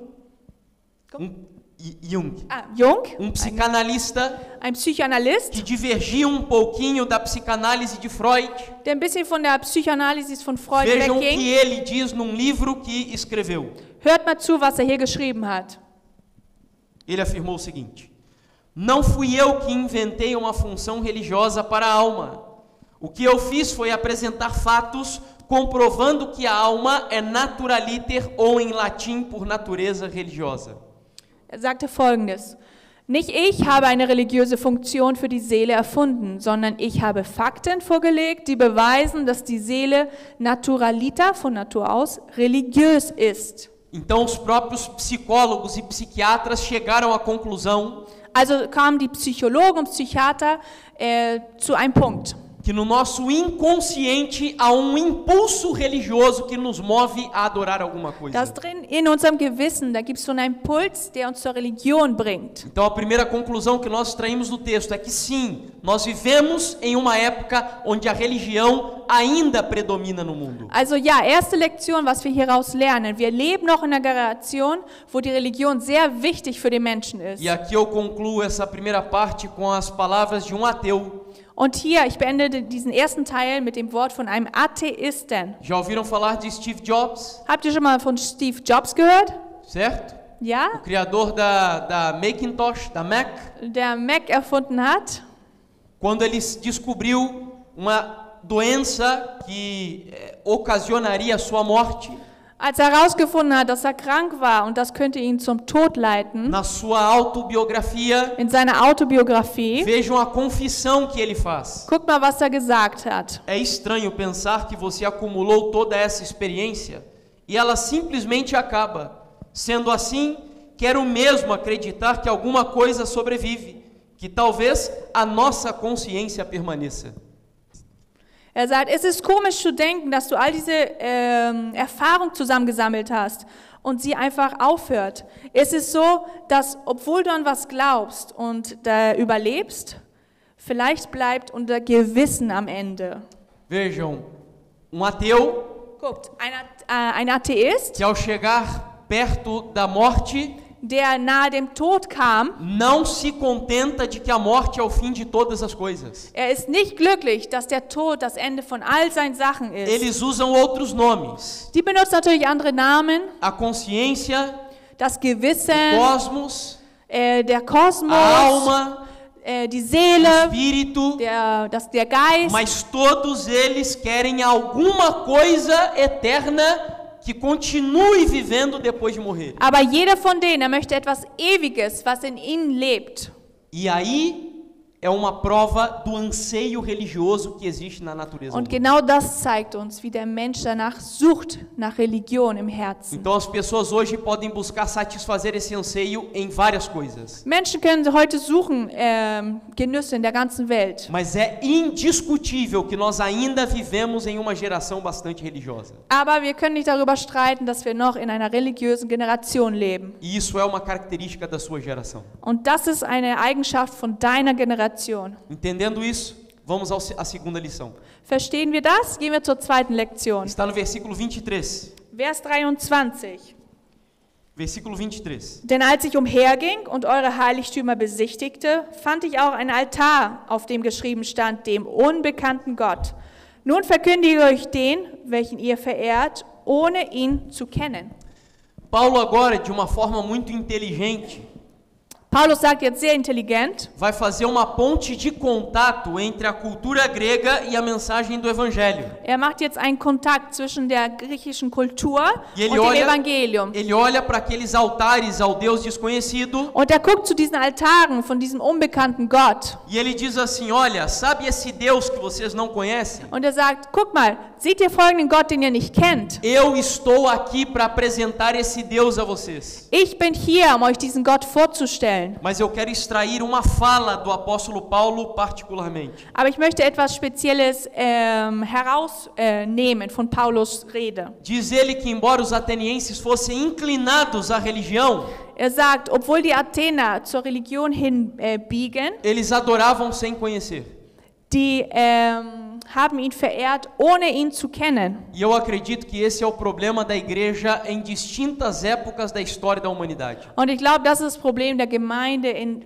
Jung, psicanalista ein Psychoanalyst, que divergia um pouquinho da psicanálise de Freud. der ein bisschen von der Psychoanalyse von Freud Vejam o que wegging. ele diz num livro que escreveu. Hört mal zu, was hier geschrieben hat. Ele afirmou o seguinte: não fui eu que inventei uma função religiosa para a alma. O que eu fiz foi apresentar fatos comprovando que a alma é naturaliter ou em latim por natureza religiosa. Er sagte Folgendes: Nicht ich habe eine religiöse Funktion für die Seele erfunden, sondern ich habe Fakten vorgelegt, die beweisen, dass die Seele naturaliter, von Natur aus, religiös ist. Então os próprios psicólogos e psiquiatras chegaram à conclusão Also kamen die Psychologen und Psychiater zu einem Punkt, que no nosso inconsciente há um impulso religioso que nos move a adorar alguma coisa. dass drin in unserem Gewissen, da gibt es so einen Impuls, der uns zur Religion bringt. Então a primeira conclusão que nós extraímos do texto é que sim, nós vivemos em uma época onde a religião ainda predomina no mundo. Also ja, erste Lektion, was wir hieraus lernen. Wir leben noch in einer Generation, wo die Religion sehr wichtig für den Menschen ist. E aqui eu concluo essa primeira parte com as palavras de um ateu. Und hier, ich beende diesen ersten Teil mit dem Wort von einem Atheisten. Já ouviram falar de Steve Jobs? Habt ihr schon mal von Steve Jobs gehört? Certo? O Ja? criador da Macintosh, da Mac. Der Mac erfunden hat. Quando ele descobriu uma doença que ocasionaria a sua morte, Als er herausgefunden hat, dass er krank war und das könnte ihn zum Tod leiten, na sua autobiografia, in seiner Autobiografie, vejam a confissão que ele faz. guckt mal, was er gesagt hat. É estranho pensar que você acumulou toda essa experiência e ela simplesmente acaba. Sendo assim, quero mesmo acreditar que alguma coisa sobrevive, que talvez a nossa consciência permaneça. Er sagt, es ist komisch zu denken, dass du all diese Erfahrung zusammengesammelt hast und sie einfach aufhört. Es ist so, dass obwohl du an was glaubst und da überlebst, vielleicht bleibt unser Gewissen am Ende. Vejam, ateu Guckt, ein Atheist, que ao chegar perto da morte, der nahe dem Tod kam, não se contenta de que a morte é o fim de todas as coisas. er ist nicht glücklich, dass der Tod das Ende von all seinen Sachen ist. Eles usam outros nomes. Die benutzen natürlich andere Namen, A consciência, das o Gewissen, cosmos, der Kosmos, a alma, die o Seele, espírito, der Geist. mas todos eles querem alguma coisa eterna que continue vivendo depois de morrer. Aber jeder von denen, er möchte etwas Ewiges, was in ihnen lebt. E aí é uma prova do anseio religioso que existe na natureza Und humana. genau das zeigt uns, wie der Mensch danach sucht, nach Religion im Herzen. Então as pessoas hoje podem buscar satisfazer esse anseio em várias coisas. Menschen können heute suchen Genüsse in der ganzen Welt. Mas é indiscutível que nós ainda vivemos em uma geração bastante religiosa. Aber wir können nicht darüber streiten, dass wir noch in einer religiösen Generation leben. E isso é uma característica da sua geração. Und das ist eine Eigenschaft von deiner Generation. Entendendo isso, vamos à segunda lição. Verstehen wir das? Gehen wir zur zweiten Lektion. Está no versículo 23. Vers 23. Versículo 23. Denn als ich umherging und eure Heiligtümer besichtigte, fand ich auch ein Altar, auf dem geschrieben stand, dem unbekannten Gott. Nun verkündige ich euch den, welchen ihr verehrt, ohne ihn zu kennen. Paulo agora, de uma forma muito inteligente, Paulus sagt jetzt sehr intelligent, vai fazer uma ponte de contato entre a cultura grega e a mensagem do Evangelho. er macht jetzt einen Kontakt zwischen der griechischen Kultur E und dem Evangelium. ele olha para aqueles altares ao Deus desconhecido Und er guckt zu diesen Altaren von diesem unbekannten Gott. e ele diz assim, olha, sabe esse Deus que vocês não conhecem? Und er sagt, guck mal, seht ihr folgenden Gott, den ihr nicht kennt? Eu estou aqui para apresentar esse Deus a vocês. Ich bin hier, um euch diesen Gott vorzustellen. Mas eu quero extrair uma fala do apóstolo Paulo particularmente. Aber ich möchte etwas Spezielles herausnehmen von Paulus' Rede. Diz ele que embora os atenienses fossem inclinados à religião, Er sagt, obwohl die Athener zur Religion hinbiegen, eles adoravam sem conhecer. die haben ihn verehrt, ohne ihn zu kennen. E eu acredito que esse é o problema da igreja em distintas épocas da história da humanidade. Und ich glaube, das ist das Problem der Gemeinde in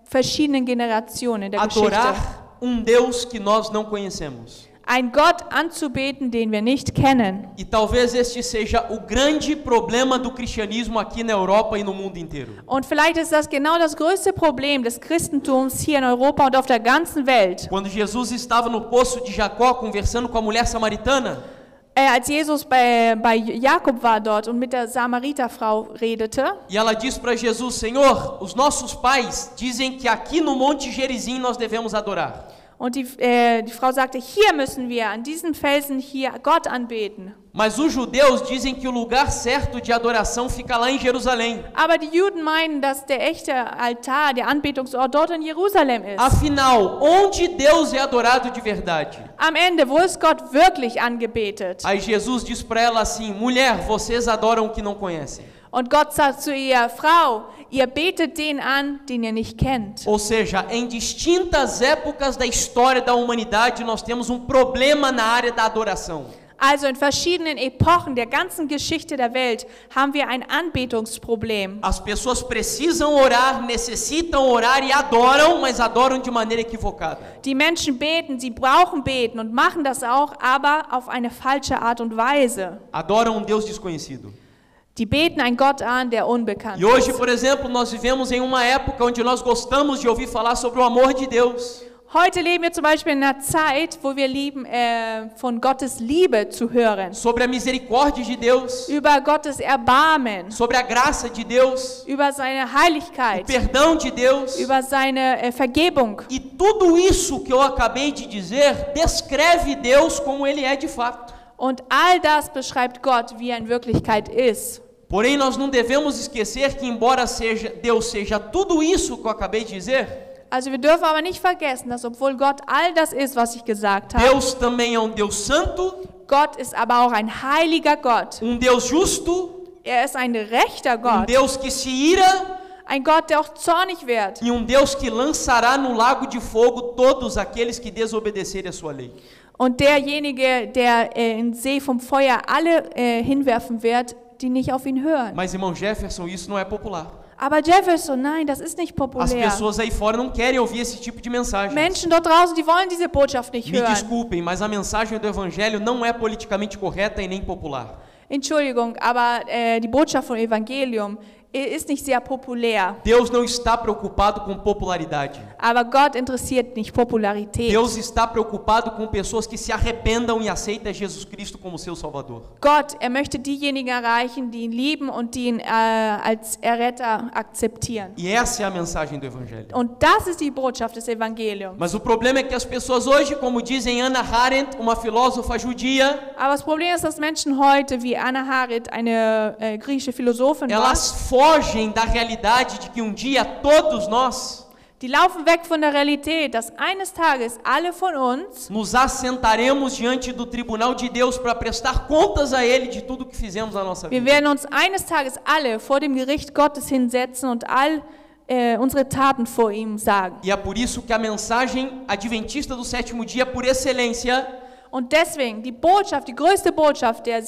verschiedenen Generationen der Geschichte. Adorar Deus que nós não conhecemos. Ein Gott anzubeten, den wir nicht kennen. E talvez este seja o grande problema do cristianismo aqui na Europa e no mundo inteiro. Und vielleicht ist das genau das größte Problem des Christentums hier in Europa und auf der ganzen Welt. Quando Jesus estava no poço de Jacó conversando com a mulher samaritana, Als Jesus bei Jakob war dort und mit der Samariterfrau redete, e ela diz para Jesus, Senhor, os nossos pais dizem que aqui no Monte Gerizim nós devemos adorar. und die Frau sagte, hier müssen wir an diesem Felsen hier Gott anbeten. Mas os judeus dizem que o lugar certo de adoração fica lá em Jerusalém. Aber die Juden meinen, dass der echte Altar, der Anbetungsort dort in Jerusalem ist. Afinal, onde Deus é adorado de verdade? Am Ende, wo ist Gott wirklich angebetet? Aí Jesus diz para ela assim, mulher, vocês adoram o que não conhecem. Und Gott sagt zu ihr, Frau, ihr betet den an, den ihr nicht kennt. Ou seja, em distintas épocas da história da humanidade, nós temos um problema na área da adoração. Also in verschiedenen Epochen der ganzen Geschichte der Welt haben wir ein Anbetungsproblem. As pessoas precisam orar, necessitam orar e adoram, mas adoram de maneira equivocada. Die Menschen beten, sie brauchen beten und machen das auch, aber auf eine falsche Art und Weise. Adoram Deus desconhecido. Die beten einen Gott an, der unbekannt E hoje, ist. por exemplo, nós vivemos em uma época onde nós gostamos de ouvir falar sobre o amor de Deus. Heute leben wir zum Beispiel in einer Zeit, wo wir lieben, von Gottes Liebe zu hören, Sobre a misericórdia de Deus, über Gottes Erbarmen, sobre a graça de Deus, über seine o Heiligkeit, perdão de Deus. über seine Vergebung. E tudo isso que eu acabei de dizer descreve Deus como ele é de fato. Und all das beschreibt Gott, wie er in Wirklichkeit ist. Porém, nós não devemos esquecer que, embora Deus seja tudo isso que eu acabei de dizer, Also wir dürfen aber nicht vergessen, dass obwohl Gott all das ist, was ich gesagt habe, Deus também é Deus santo, Gott ist aber auch ein heiliger Gott. Deus justo, Er ist ein rechter Gott. Deus que se ira Ein Gott, der auch zornig wird. e Deus que lançará no lago de fogo todos aqueles que desobedecerem a sua lei. Und derjenige, der in den See vom Feuer alle hinwerfen wird, die nicht auf ihn hören. Mas, irmão Jefferson, isso não é popular. Aber Jefferson, nein, das ist nicht As populär. pessoas aí fora não querem ouvir esse tipo de mensagem. Menschen dort draußen, die wollen diese Botschaft nicht Me hören. desculpem, mas a mensagem do Evangelho não é politicamente correta e nem popular. Entschuldigung, aber die Botschaft vom Evangelium ist nicht sehr populär. Deus não está preocupado com popularidade. Aber Gott interessiert nicht Popularität. Deus está preocupado com pessoas que se arrependam e aceitam Jesus Cristo como seu Salvador. Gott, möchte diejenigen erreichen, die ihn lieben und die ihn als Erretter akzeptieren. E essa é a mensagem do Evangelho. Und das ist die Botschaft des Evangeliums. Mas o problema é que as pessoas hoje, como dizem Hannah Arendt, uma filósofa judia, Aber das Problem ist, dass Menschen heute, wie Hannah Arendt, eine griechische Philosophin war, elas fogem da realidade de que um dia todos nós die laufen weg von der Realität, dass eines Tages alle von uns nos assentaremos diante do tribunal de Deus para prestar contas a Ele de tudo que fizemos na nossa wir vida. werden uns eines Tages alle vor dem Gericht Gottes hinsetzen und all unsere Taten vor ihm sagen. E é por isso que a mensagem adventista do sétimo dia, por excelência, Und deswegen, die Botschaft, die größte Botschaft der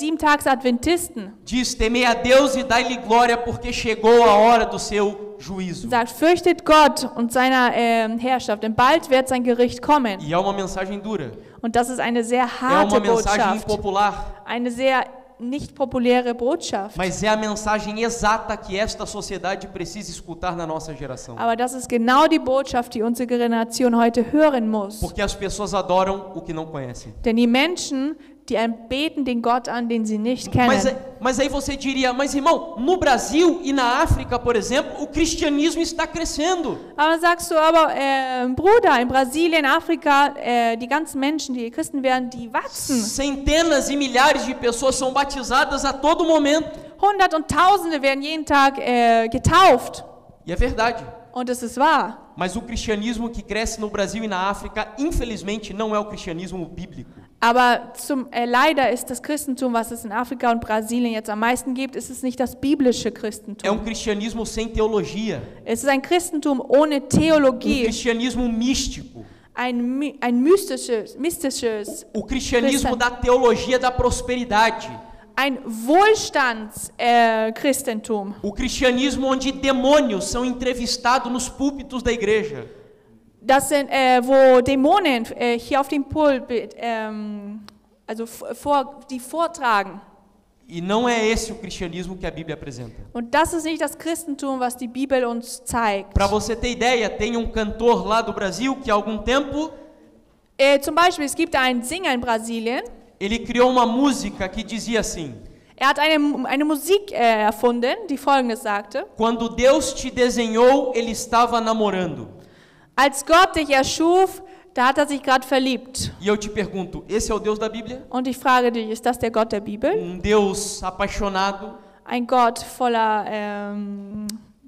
Sieben-Tags-Adventisten diz: temei a Deus e dai-lhe glória, porque chegou a hora do seu juízo. sagt, fürchtet Gott und seiner Herrschaft, denn bald wird sein Gericht kommen. E é uma mensagem dura, Und das ist eine sehr é harte uma mensagem Botschaft, impopular, eine sehr nicht populäre Botschaft. mas é a mensagem exata que esta sociedade precisa escutar na nossa geração. Aber das ist genau die Botschaft, die unsere Generation heute hören muss. Porque as pessoas adoram o que não conhecem. Denn die Menschen, die beten den Gott an, den sie nicht kennen. Mas aí você diria, mas irmão, no Brasil e na África, por exemplo, o cristianismo está crescendo. Aber dann sagst du, aber Bruder, in Brasilien, Afrika, die ganzen Menschen, die Christen werden, die wachsen. Centenas e milhares de pessoas são batizadas a todo momento. Hundert und Tausende werden jeden Tag getauft. E é verdade. Und es ist wahr. Mas o cristianismo que cresce no Brasil e na África, infelizmente, não é o cristianismo bíblico. Aber leider ist das Christentum, was es in Afrika und Brasilien jetzt am meisten gibt, ist es nicht das biblische É Christentum. cristianismo sem teologia. Es ist ein Christentum ohne Theologie, Cristianismo místico. ein mystisches O cristianismo da teologia da prosperidade. ein Wohlstands-Christentum. O cristianismo onde demônios são entrevistados nos púlpitos da igreja. Das sind, wo Dämonen hier auf dem Pulpit, die vortragen. E não é esse o cristianismo que a Bíblia apresenta. Und das ist nicht das Christentum, was die Bibel uns zeigt. Para você ter ideia, tem um cantor lá do Brasil que há algum tempo Zum Beispiel, es gibt einen Sänger in Brasilien, ele criou uma música que dizia assim: hat eine Musik erfunden, die Folgendes sagte: quando Deus te desenhou, ele estava namorando. Als Gott dich erschuf, da hat sich gerade verliebt. E eu te pergunto, esse é o Deus da Bíblia? Und ich frage dich, ist das der Gott der Bibel? Deus apaixonado, Ein Gott voller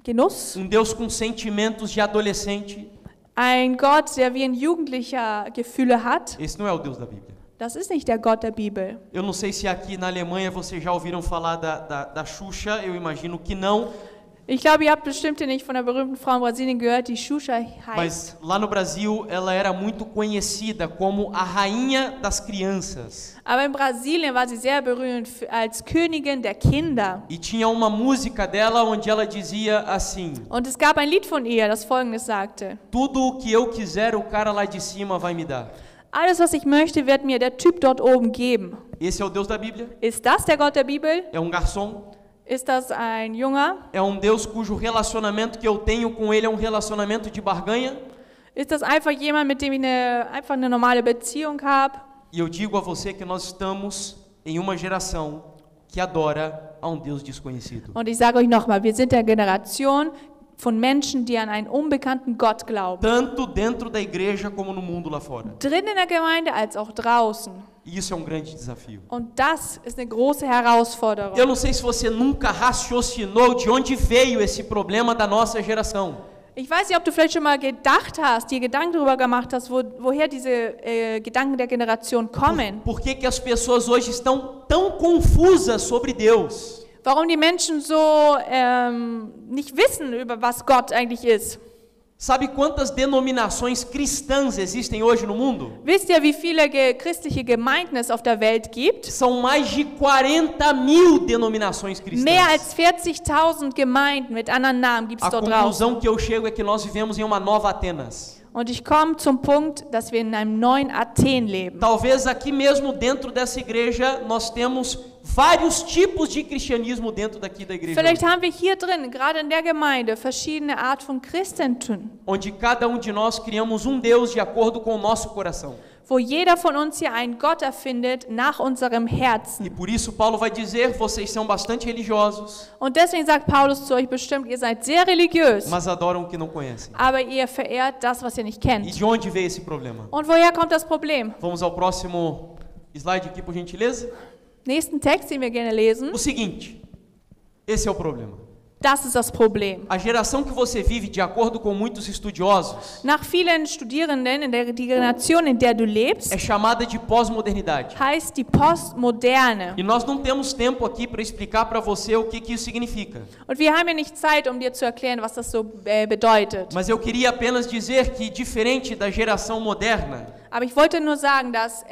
Genuss? Deus com sentimentos de adolescente? Ein Gott, der wie ein Jugendlicher Gefühle hat? Esse não é o Deus da Bíblia. Das ist nicht der Gott der Bibel. Eu não sei se aqui na Alemanha vocês já ouviram falar da Xuxa, eu imagino que não. Ich glaube, ihr habt bestimmt nicht von der berühmten Frau in Brasilien gehört, die Xuxa heißt. Mas lá no Brasil ela era muito conhecida como a rainha das crianças. Aber in Brasilien war sie sehr berühmt als Königin der Kinder. E tinha uma música dela onde ela dizia assim: Und es gab ein Lied von ihr, das Folgendes sagte: tudo o que eu quiser o cara lá de cima vai me dar. Alles, was ich möchte, wird mir der Typ dort oben geben. Esse é o Deus da Bíblia? Ist das der Gott der Bibel? É um garçom? Ist das ein Junger? É um Deus cujo relacionamento que eu tenho com ele é um relacionamento de barganha? Ist das einfach jemand, mit dem ich einfach eine normale Beziehung habe? E eu digo a você que nós estamos em uma geração que adora a um Deus desconhecido. Und ich sage euch nochmal, wir sind der Generation von Menschen, die an einen unbekannten Gott glauben. Tanto dentro da igreja como no mundo lá fora. Drin in der Gemeinde als auch draußen. E isso é um grande desafio. Und das ist eine große Herausforderung. Eu não sei se você nunca raciocinou de onde veio esse problema da nossa geração. Ich weiß nicht, ob du vielleicht schon mal gedacht hast, dir Gedanken darüber gemacht hast, woher diese Gedanken der Generation kommen. Por que as pessoas hoje estão tão confusas sobre Deus? Warum die Menschen so nicht wissen, über was Gott eigentlich ist. Sabe quantas denominações cristãs existem hoje no mundo? Wisst ihr, wie viele christliche Gemeinden es auf der Welt gibt? São mais de 40.000 denominações cristãs. Mehr als 40.000 Gemeinden mit anderen Namen gibt es A dort draußen. conclusão que eu chego é que nós vivemos em uma nova Atenas. Und ich komme zum Punkt, dass wir in einem neuen Athen leben. Talvez aqui mesmo dentro dessa igreja nós temos vários tipos de cristianismo dentro daqui da igreja. Vielleicht haben wir hier drin, gerade in der Gemeinde, verschiedene Art von Christentum, Onde cada um de nós criamos um Deus de acordo com o nosso coração. wo jeder von uns hier einen Gott erfindet nach unserem E Herzen. por isso Paulo vai dizer, vocês são bastante religiosos, Und deswegen sagt Paulus zu euch bestimmt, ihr seid sehr religiös, mas adoram o que não conhecem. aber ihr verehrt das, was ihr nicht E kennt. de onde veio esse problema? Und woher kommt das Problem? Vamos ao próximo slide aqui, por gentileza. Nächsten Text, den wir gerne lesen. O seguinte, esse é o problema. Das ist das Problem. A geração que você vive, de acordo com muitos estudiosos, Nach vielen Studierenden in der die Generation, in der du lebst, é chamada de pós-modernidade. heißt die Postmoderne. E nós não temos tempo aqui para explicar para você o que isso significa. Und wir haben ja nicht Zeit, um dir zu erklären, was das so bedeutet. Mas eu queria apenas dizer que, diferente da geração moderna, Aber ich wollte nur sagen, dass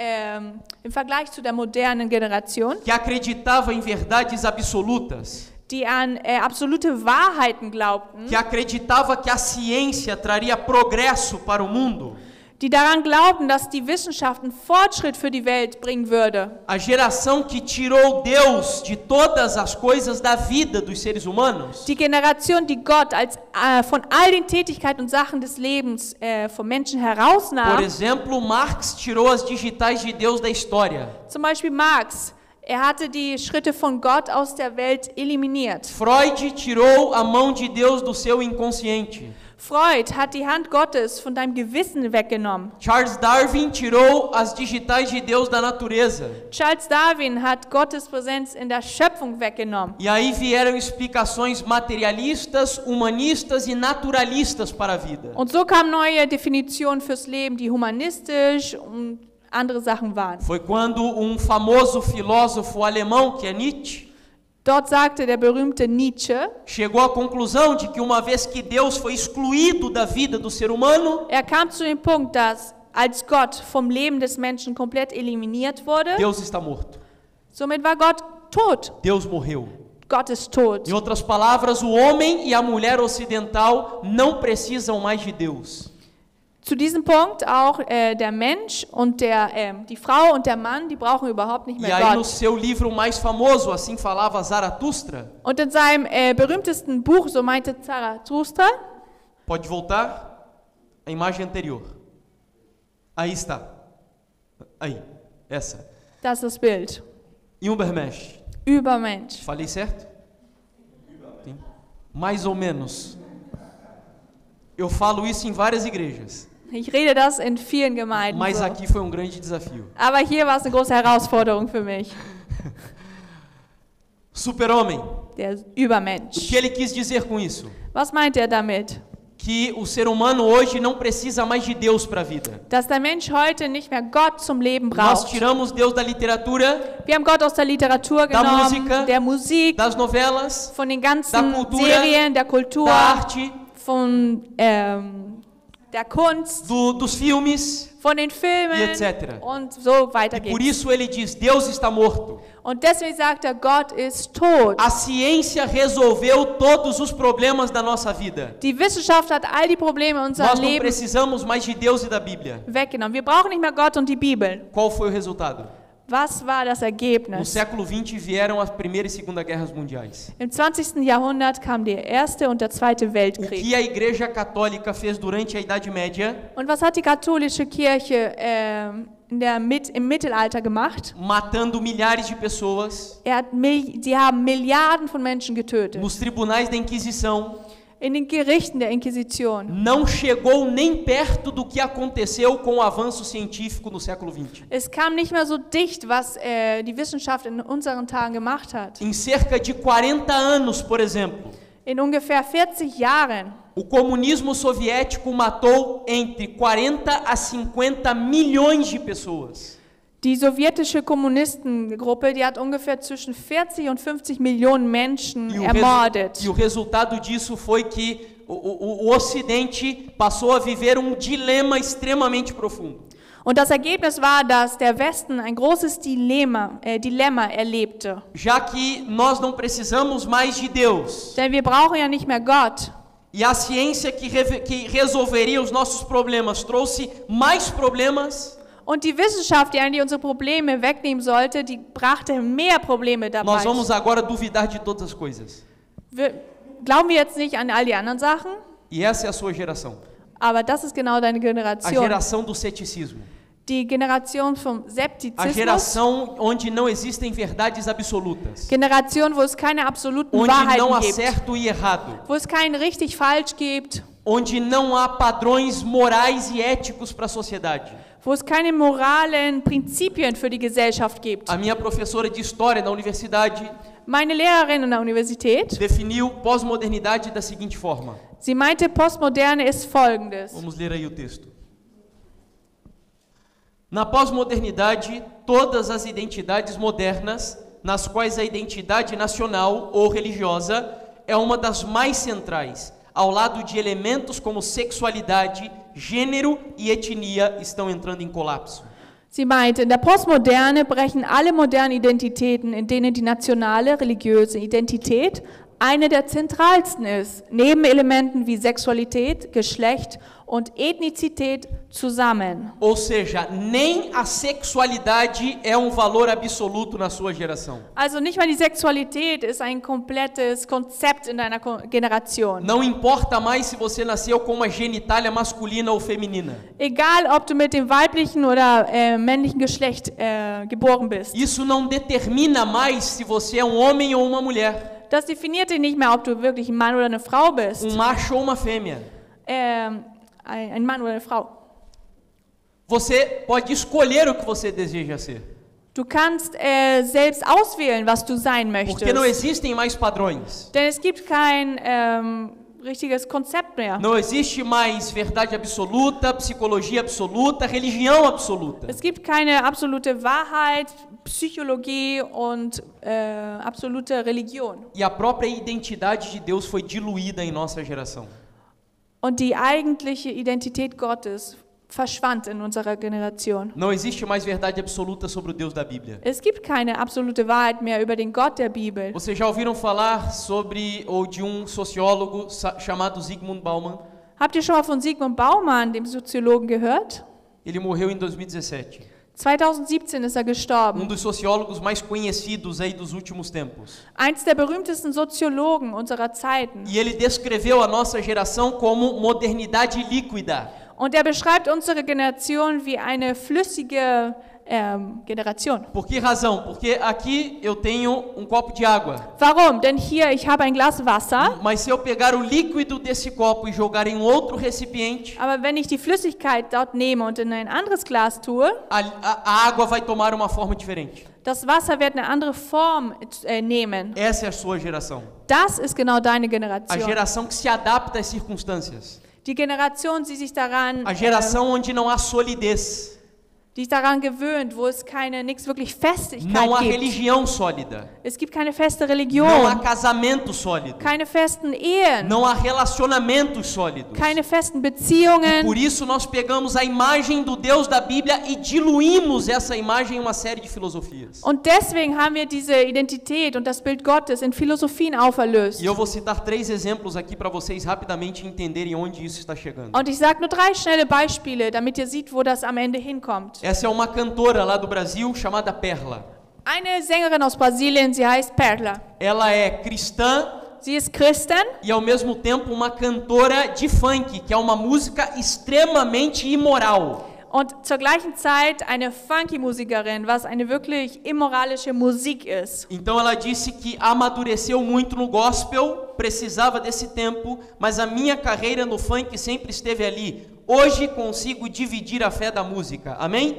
im Vergleich zu der modernen Generation, que acreditava em verdades absolutas, die an absolute Wahrheiten glaubten, que acreditava que a ciência traria progresso para o mundo, die daran glaubten, dass die Wissenschaft einen Fortschritt für die Welt bringen würde. a geração que tirou Deus de todas as coisas da vida dos seres humanos, Die Generation, die Gott als von all den Tätigkeiten und Sachen des Lebens vom Menschen por herausnahm. exemplo, Marx tirou as digitais de Deus da história. Zum Beispiel Marx. Er hatte die Schritte von Gott aus der Welt eliminiert. Freud tirou a mão de Deus do seu inconsciente. Freud hat die Hand Gottes von deinem Gewissen weggenommen. Charles Darwin tirou as digitais de Deus da natureza. Charles Darwin hat Gottes Präsenz in der Schöpfung weggenommen. E aí vieram explicações materialistas, humanistas e naturalistas para a vida. Und so kamen neue Definitionen fürs Leben, die humanistisch und andere Sachen waren. Foi quando famoso filósofo alemão, que é Nietzsche, Dort sagte der berühmte Nietzsche, chegou à conclusão de que uma vez que Deus foi excluído da vida do ser humano, er kam zu dem Punkt, dass als Gott vom Leben des Menschen komplett eliminiert wurde, Deus está morto. somit war Gott tot. Deus morreu. Gott ist tot. Em outras palavras, o homem e a mulher ocidental não precisam mais de Deus. Zu diesem Punkt auch der Mensch und die Frau und der Mann, die brauchen überhaupt nicht E mehr aí no Gott. seu livro mais famoso, assim falava Zaratustra, Und in seinem berühmtesten Buch, so meinte Zarathustra, pode voltar? A imagem anterior. Aí está. Aí, essa. das ist das Bild, Übermensch. Übermensch. Falei certo? Sim. Mais ou menos. Eu falo isso em várias igrejas, Ich rede das in vielen Gemeinden mas so. aqui foi um grande desafio. Aber hier war es eine große Herausforderung für mich. Super-homem. Der O Übermensch. que ele quis dizer com isso? Was meint er damit? Que o ser humano hoje não precisa mais de Deus para a vida. Dass der Mensch heute nicht mehr Gott zum Leben Nós braucht. tiramos Deus da literatura, Wir haben Gott aus der Literatur genommen, Música, der Musik, das novelas, von den da ganzen cultura, Serien, der Kultur, da arte, von der Kunst, dos filmes von den e Filmen etc. und so weiter Por geht's. isso ele diz, Deus está morto. Und deswegen sagt er, Gott ist tot. A ciência resolveu todos os problemas da nossa vida. Die Wissenschaft hat all die Probleme in unserem Nós não Leben precisamos mais de Deus e da Bíblia. weggenommen. Wir brauchen nicht mehr Gott und die Bibel. Qual foi o resultado? Was war das No Ergebnis? século XX vieram a Primeira e Segunda Guerras Mundiais. Im 20. Jahrhundert kam der Erste und der Zweite O Weltkrieg. que a Igreja Católica fez durante a Idade Média, Und was hat die katholische Kirche im Mittelalter gemacht? matando milhares de pessoas, Sie haben Milliarden von Menschen getötet. nos tribunais da Inquisição, In den Gerichten der Inquisition. não chegou nem perto do que aconteceu com o avanço científico no século XX. Es kam nicht mehr so dicht, was die Wissenschaft in unseren Tagen gemacht hat. Em cerca de 40 anos, por exemplo, In ungefähr 40 Jahren o comunismo soviético matou entre 40 a 50 milhões de pessoas. die sowjetische Kommunistengruppe, die hat ungefähr zwischen 40 und 50 Millionen Menschen E o ermordet. resultado disso foi que o Ocidente passou a viver um dilema extremamente profundo. Und das Ergebnis war, dass der Westen ein großes Dilemma erlebte. Já que nós não precisamos mais de Deus. Denn wir brauchen ja nicht mehr Gott. E a ciência que resolveria os nossos problemas trouxe mais problemas. Und die Wissenschaft, die eigentlich unsere Probleme wegnehmen sollte, die brachte mehr Probleme dabei. Nós vamos agora duvidar de todas as coisas. Glauben wir jetzt nicht an all die anderen Sachen? E essa é a sua geração. Aber das ist genau deine A Generation. geração do ceticismo. Die Generation vom A Septizismus. geração onde não existem verdades absolutas. Generation, wo es keine absoluten Onde não há Wahrheiten gibt. certo e errado. Wo es kein richtig falsch gibt. Onde não há padrões morais e éticos para a sociedade. Wo es keine moralen Prinzipien für die Gesellschaft gibt. A minha professora de história na universidade Meine Lehrerin in der Universität, definiu pós-modernidade da seguinte forma. sie meinte, Postmoderne ist Folgendes. Vamos ler aí o texto. Na pós-modernidade, todas as identidades modernas, nas quais a identidade nacional ou religiosa é uma das mais centrais, ao lado de elementos como sexualidade, gênero e etnia estão entrando em colapso. Sie meinte, in der Postmoderne brechen alle modernen Identitäten, in denen die nationale, religiöse Identität eine der zentralsten ist, neben Elementen wie Sexualität, Geschlecht und Ethnizität zusammen. Ou seja, nem a sexualidade é um valor absoluto na sua geração. Also nicht mal die Sexualität ist ein komplettes Konzept in deiner Generation. Não importa mais se você nasceu com uma genitália masculina ou feminina. Egal, ob du mit dem weiblichen oder männlichen Geschlecht geboren bist. Isso não determina mais se você é um homem ou uma mulher. Das definiert dich nicht mehr, ob du wirklich ein Mann oder eine Frau bist. Um macho ou uma fêmea. Ein Mann oder eine Frau. Você pode escolher o que você deseja ser. Du kannst selbst auswählen, was du sein möchtest. Porque não existem mais padrões. Denn es gibt kein richtiges Konzept mehr. Não existe mais verdade absoluta, psicologia absoluta, religião absoluta. Es gibt keine absolute Wahrheit, Psychologie und absolute Religion. E a própria identidade de Deus foi diluída em nossa geração. Und die eigentliche Identität Gottes verschwand in unserer Generation. Não existe mais verdade absoluta sobre o Deus da Bíblia. Es gibt keine absolute Wahrheit mehr über den Gott der Bibel. Vocês já ouviram falar sobre ou de um sociólogo chamado Zygmunt Bauman? Habt ihr schon mal von Zygmunt Bauman, dem Soziologen, gehört? Ele morreu em 2017. 2017 ist er gestorben. Dos sociólogos mais conhecidos aí dos últimos tempos. Eins der berühmtesten Soziologen unserer Zeiten. E ele descreveu a nossa geração como modernidade líquida. Und er beschreibt unsere Generation wie eine flüssige Generation. Por que razão? Porque aqui eu tenho um copo de água. Warum? Denn hier, ich habe ein Glas Wasser. Mas se eu pegar o líquido desse copo e jogar em outro recipiente, aber wenn ich die Flüssigkeit dort nehme und in ein anderes Glas tue, a água vai tomar uma forma diferente. Das Wasser wird eine andere Form nehmen. Essa é a sua geração. Das ist genau deine A Generation. geração que se adapta às circunstâncias. Die Generation, die sich daran A geração onde não há solidez. die sich daran gewöhnt, wo es nichts wirklich Festigkeit Não há gibt. religião sólida. Es gibt keine feste Não há Religion, casamento sólido. keine festen Ehen, Não há relacionamentos sólidos. keine festen Beziehungen. Por isso nós pegamos a imagem do Deus da Bíblia e diluímos essa imagem em uma série de filosofias. Und deswegen haben wir diese Identität und das Bild Gottes in Philosophien auferlöst. E eu vou citar 3 exemplos aqui para vocês rapidamente entenderem onde isso está chegando. Und ich sage nur 3 schnelle Beispiele, damit ihr seht, wo das am Ende hinkommt. Essa é uma cantora lá do Brasil chamada Perla. Eine Sängerin aus Brasilien, sie heißt Perla. Ela é cristã Sie ist Christin e ao mesmo tempo uma cantora de funk, que é uma música extremamente imoral. und zur gleichen Zeit eine Funky-Musikerin, was eine wirklich immoralische Musik ist. Então ela disse que amadureceu muito no gospel, precisava desse tempo, mas a minha carreira no funk sempre esteve ali. Hoje consigo dividir a fé da música. Amém?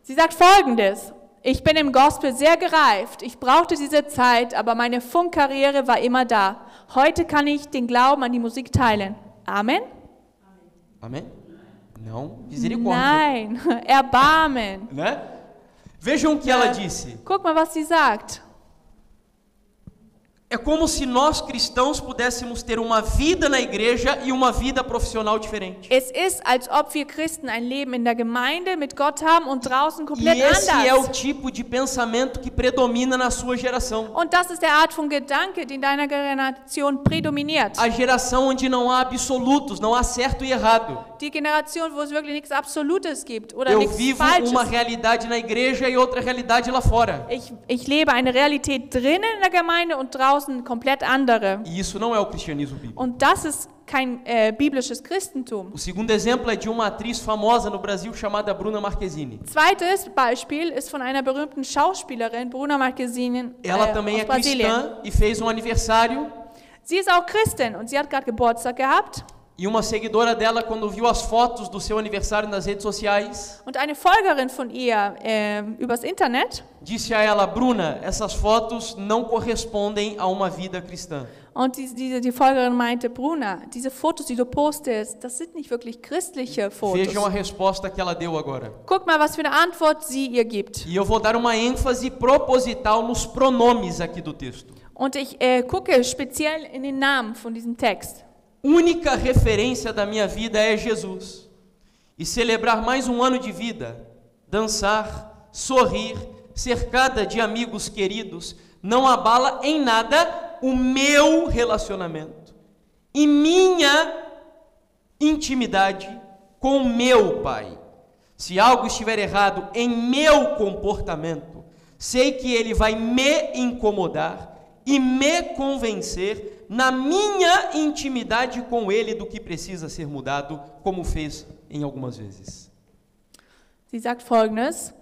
Sie sagt Folgendes: Ich bin im Gospel sehr gereift. Ich brauchte diese Zeit, aber meine Funkkarriere war immer da. Heute kann ich den Glauben an die Musik teilen. Amen? Amém? Não, misericórdia. Nein, Erbarmen. Né? Vejam o que ela disse. Guck mal, was sie sagt. É como se nós cristãos pudéssemos ter uma vida na igreja e uma vida profissional diferente. Es ist, als ob wir Christen ein Leben in der Gemeinde mit Gott haben und draußen E komplett esse é o anders. tipo de pensamento que predomina na sua geração. Und das ist der Art von Gedanke, die in deiner Generation prädominiert. A geração onde não há absolutos, não há certo e errado. Die Generation, wo es wirklich nichts Absolutes gibt oder Eu nichts vivo Falsches. uma realidade na igreja e outra realidade lá fora. Ich lebe eine Realität drinnen in der Gemeinde und draußen komplett andere. E isso não é o cristianismo bíblico. Und das ist kein biblisches Christentum. O segundo exemplo é de uma atriz famosa no Brasil chamada Bruna Marquezine. Zweites Beispiel ist von einer berühmten Schauspielerin, Bruna Marquezine, Ela também aus é Brasilien. cristã e fez um aniversário. Sie ist auch Christin und sie hat gerade Geburtstag gehabt. E uma seguidora dela, quando viu as fotos do seu aniversário nas redes sociais, Und eine Folgerin von ihr übers Internet. disse a ela: Bruna, essas fotos não correspondem a uma vida cristã. Und die Folgerin meinte, Bruna, diese Fotos, die du postest, das sind nicht wirklich christliche Fotos. Vejam a resposta que ela deu agora. Guck mal, was für eine Antwort sie ihr gibt. E eu vou dar uma ênfase proposital nos pronomes aqui do texto. Und ich gucke speziell in den Namen von diesem Text. Única referência da minha vida é Jesus. E celebrar mais um ano de vida, dançar, sorrir, cercada de amigos queridos, não abala em nada o meu relacionamento e minha intimidade com meu Pai. Se algo estiver errado em meu comportamento, sei que ele vai me incomodar e me convencer na minha intimidade com ele do que precisa ser mudado, como fez em algumas vezes. Sie sagt Folgendes: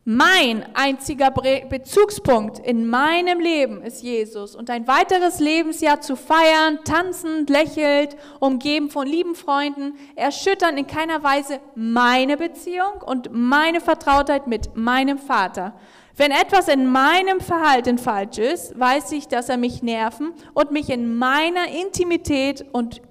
Mein einziger Bezugspunkt in meinem Leben ist Jesus und ein weiteres Lebensjahr zu feiern, tanzend, lächelnd, umgeben von lieben Freunden, erschüttern in keiner Weise meine Beziehung und meine Vertrautheit mit meinem Vater. Wenn etwas in meinem Verhalten falsch ist, weiß ich, dass er mich nerven und mich in meiner Intimität und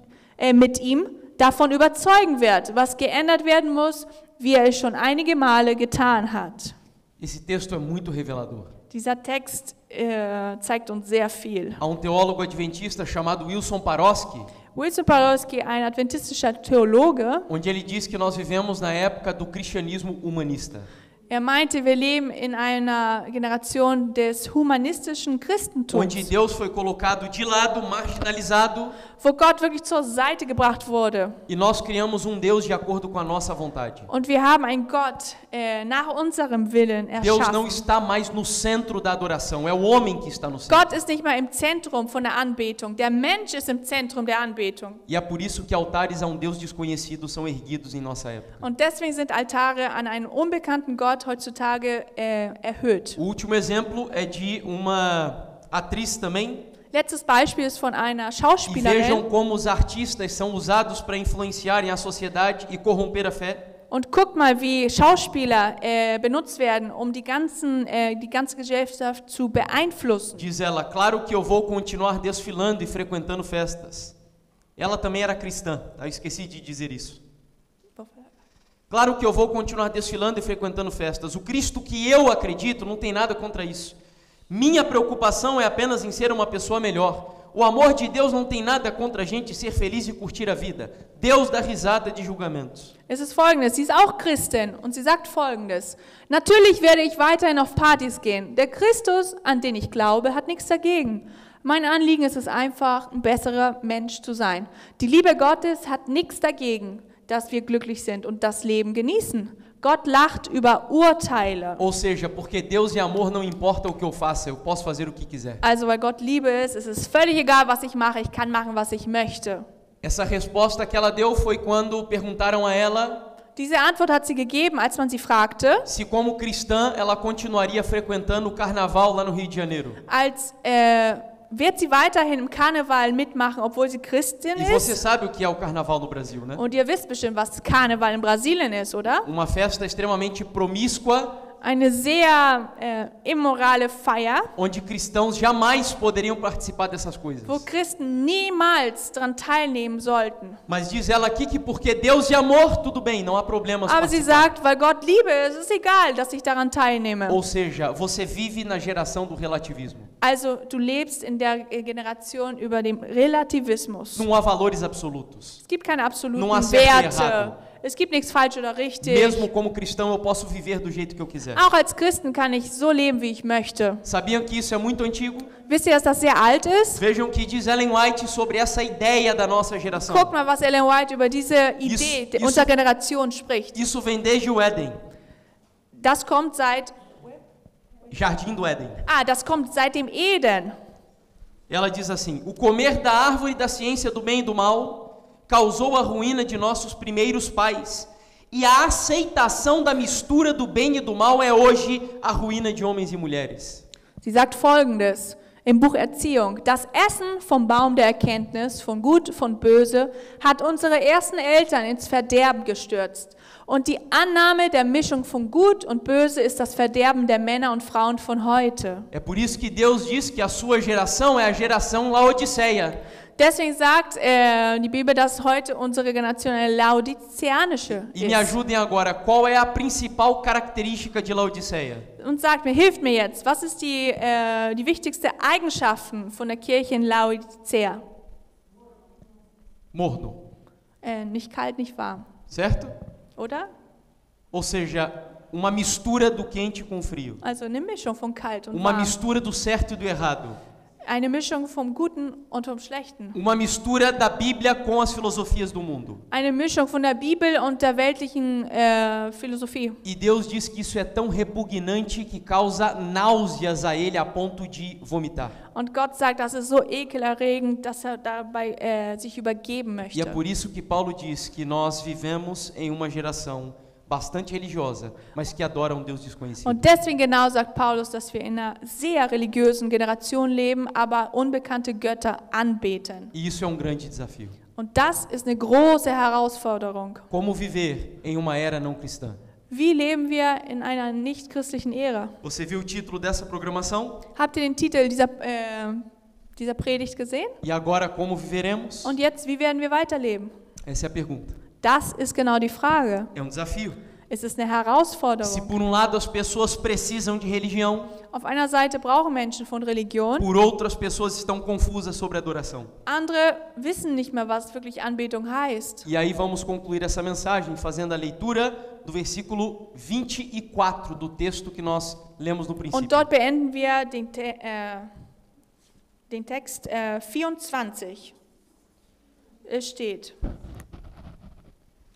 mit ihm davon überzeugen wird, was geändert werden muss, wie er es schon einige Male getan hat. Esse texto é muito revelador. Dieser Text zeigt uns sehr viel. Há um teólogo adventista chamado Wilson Paroski, Wilson Parowski, ein adventistischer Theologe, onde ele diz que nós vivemos na época do cristianismo humanista. meinte, wir leben in einer Generation des humanistischen Christentums, Onde Deus foi colocado de lado, marginalizado, wo Gott wirklich zur Seite gebracht wurde. e nós criamos um Deus de acordo com a nossa vontade. Und wir haben einen Gott nach unserem Willen Deus não erschaffen. está mais no centro da adoração, é o homem que está no centro. Gott ist nicht mehr im Zentrum von der Anbetung. Der Mensch ist im Zentrum der Anbetung. E é por isso que altares a um Deus desconhecido são erguidos em nossa época. Und deswegen sind Altare an einen unbekannten Gott heutzutage erhöht. O último exemplo é de uma atriz também. Letztes Beispiel ist von einer E Schauspielerin. vejam como os artistas são usados para influenciarem a sociedade e corromper a fé. Und guckt mal, wie Schauspieler benutzt werden, um die ganze Gesellschaft zu beeinflussen. Diz ela: claro que eu vou continuar desfilando e frequentando festas. Ela também era cristã, tá? Eu esqueci de dizer isso. Claro que eu vou continuar desfilando e frequentando festas. O Cristo que eu acredito não tem nada contra isso. Minha preocupação é apenas em ser uma pessoa melhor. O amor de Deus não tem nada contra a gente ser feliz e curtir a vida. Deus dá risada de julgamentos. Es ist Folgendes, sie ist auch Christin und sie sagt Folgendes: Natürlich werde ich weiterhin auf Partys gehen. Der Christus, an den ich glaube, hat nichts dagegen. Mein Anliegen ist es einfach, ein besserer Mensch zu sein. Die Liebe Gottes hat nichts dagegen, dass wir glücklich sind und das Leben genießen. Gott lacht über Urteile. Ou seja, porque Deus é amor, não importa o que eu faça, eu posso fazer o que quiser. Also weil Gott Liebe ist, es ist völlig egal, was ich mache, ich kann machen, was ich möchte. Essa resposta que ela deu foi quando perguntaram a ela Diese Antwort hat sie gegeben, als man sie fragte, se como cristã ela continuaria frequentando o carnaval lá no Rio de Janeiro. als wird sie weiterhin im Karneval mitmachen, obwohl sie Christin E você ist. sabe o que é o carnaval no Brasil, né? Und ihr wisst bestimmt, was Karneval in Brasilien ist, oder? Uma festa extremamente promíscua, Eine sehr immorale Feier, onde cristãos jamais poderiam participar dessas coisas. wo Christen niemals daran teilnehmen sollten. Mas diz ela aqui que porque Deus é amor, tudo bem, não há problemas. Aber sie participar. sagt, weil Gott Liebe ist, ist egal, dass ich daran teilnehme. Ou seja, você vive na geração do relativismo. Also du lebst in der Generation über dem Relativismus. Não há valores absolutos. Es gibt keine absoluten Não há certo e Werte. errado. Es gibt nichts falsch oder richtig. Mesmo como cristão, eu posso viver do jeito que eu quiser. Auch als Christen kann ich so leben, wie ich möchte. Sabiam que isso é muito antigo? Wisst ihr, dass das sehr alt ist? Vejam o que diz Ellen White sobre essa ideia da nossa geração. Guck mal, was Ellen White über diese Idee unserer Generation spricht. Isso vem desde o Éden, Das kommt seit Jardim do Éden. das kommt seit dem Eden. Ela diz assim: o comer da árvore da ciência do bem e do mal causou a ruína de nossos primeiros pais. E a aceitação da mistura do bem e do mal é hoje a ruína de homens e mulheres. Sie sagt Folgendes im Buch Erziehung: Das Essen vom Baum der Erkenntnis, von Gut, von Böse, hat unsere ersten Eltern ins Verderben gestürzt. Und die Annahme der Mischung von Gut und Böse ist das Verderben der Männer und Frauen von heute. É por isso que Deus diz que a sua geração é a geração Laodiceia. Deswegen sagt die Bibel, dass heute unsere Generation eine laodiceanische E me ist. ajudem agora, qual é a principal característica de Laodiceia? Und sagt mir, hilft mir jetzt, was ist die wichtigste Eigenschaften von der Kirche in Laodicea? Morno, Nicht kalt, nicht warm, certo? oder? Ou seja, uma mistura do quente com o frio. Also eine Mischung von kalt und Uma warm. mistura do certo e do errado. Eine Mischung vom Guten und vom Schlechten. Uma mistura da Bíblia com as filosofias do mundo. Eine Mischung von der Bibel und der weltlichen Philosophie. E Deus diz que isso é tão repugnante que causa náuseas a ele a ponto de vomitar. Und Gott sagt, das ist so ekelerregend, dass dabei sich übergeben E é möchte. por isso que Paulo diz que nós vivemos em uma geração bastante religiosa, mas que adora um Deus desconhecido. Und deswegen genau sagt Paulus, dass wir in einer sehr religiösen Generation leben, aber unbekannte Götter anbeten. E isso é um grande desafio. Und das ist eine große Herausforderung. Como viver em uma era não cristã? Wie leben wir in einer nicht-christlichen Ära? Você viu o título dessa programação? Habt ihr den Titel dieser Predigt gesehen? E agora como viveremos? Und jetzt, wie werden wir weiterleben? Essa é a pergunta. Das ist genau die Frage. É um desafio. Es ist eine Se Herausforderung. por um lado as pessoas precisam de religião, Auf einer Seite brauchen Menschen von Religion, por outra as pessoas estão confusas sobre adoração. andere wissen nicht mehr, was wirklich Anbetung heißt. E aí vamos concluir essa mensagem fazendo a leitura do versículo 24 do texto que nós lemos no princípio. Und dort beenden wir den Text 24. Es steht,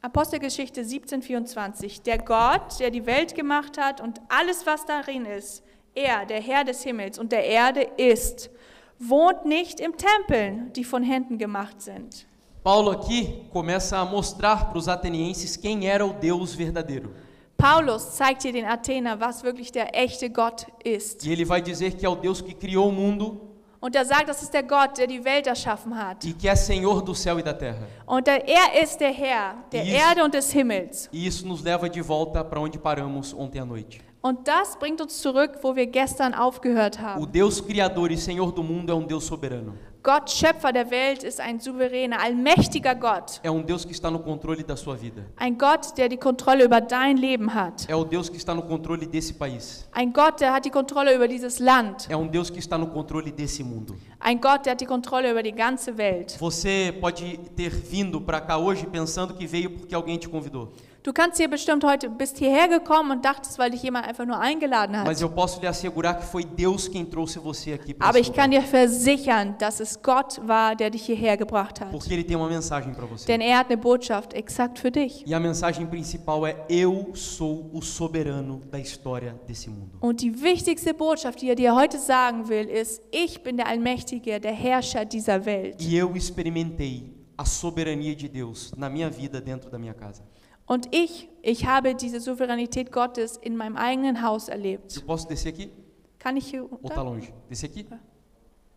Apostelgeschichte 17,24. Der Gott, der die Welt gemacht hat und alles, was darin ist, er, der Herr des Himmels und der Erde ist, wohnt nicht im Tempeln, die von Händen gemacht sind. Paulo aqui começa a mostrar para os atenienses quem era o Deus verdadeiro. Paulus zeigt hier den Athener, was wirklich der echte Gott ist. E ele vai dizer que é o Deus que criou o mundo Und er sagt, das ist der Gott, der die Welt erschaffen hat. e que é Senhor do céu e da terra. Und er ist der Herr der Isso. Erde und des Himmels. E isso nos leva de volta para onde paramos ontem à noite. Und das bringt uns zurück, wo wir gestern aufgehört O haben. Deus criador e Senhor do mundo é um Deus soberano. Gott, Schöpfer der Welt, ist ein souveräner, allmächtiger Gott. É um Deus que está no controle da sua vida. Ein Gott, der die Kontrolle über dein Leben hat. É o Deus que está no controle desse país. Ein Gott, der hat die Kontrolle über dieses Land. É um Deus que está no controle desse mundo. Ein Gott, der hat die Kontrolle über die ganze Welt. Você pode ter vindo para cá hoje pensando que veio porque alguém te convidou. Du kannst hier bestimmt bist hierher gekommen und dachtest, weil dich jemand einfach nur eingeladen Mas hat. eu posso lhe assegurar que foi Deus quem trouxe você aqui para Aber esse ich kann lugar. dir versichern, dass es Gott war, der dich hierher gebracht hat. Porque Ele tem uma mensagem para você. Denn er hat eine Botschaft exakt für dich. E a mensagem principal é: eu sou o soberano da história desse mundo. Und die wichtigste Botschaft, die er dir heute sagen will, ist, ich bin der Allmächtige, der Herrscher dieser Welt. E eu experimentei a soberania de Deus na minha vida dentro da minha casa. Und ich habe diese Souveränität Gottes in meinem eigenen Haus erlebt. Eu posso descer aqui? Kann ich hier Ou runter? tá longe? Descer aqui?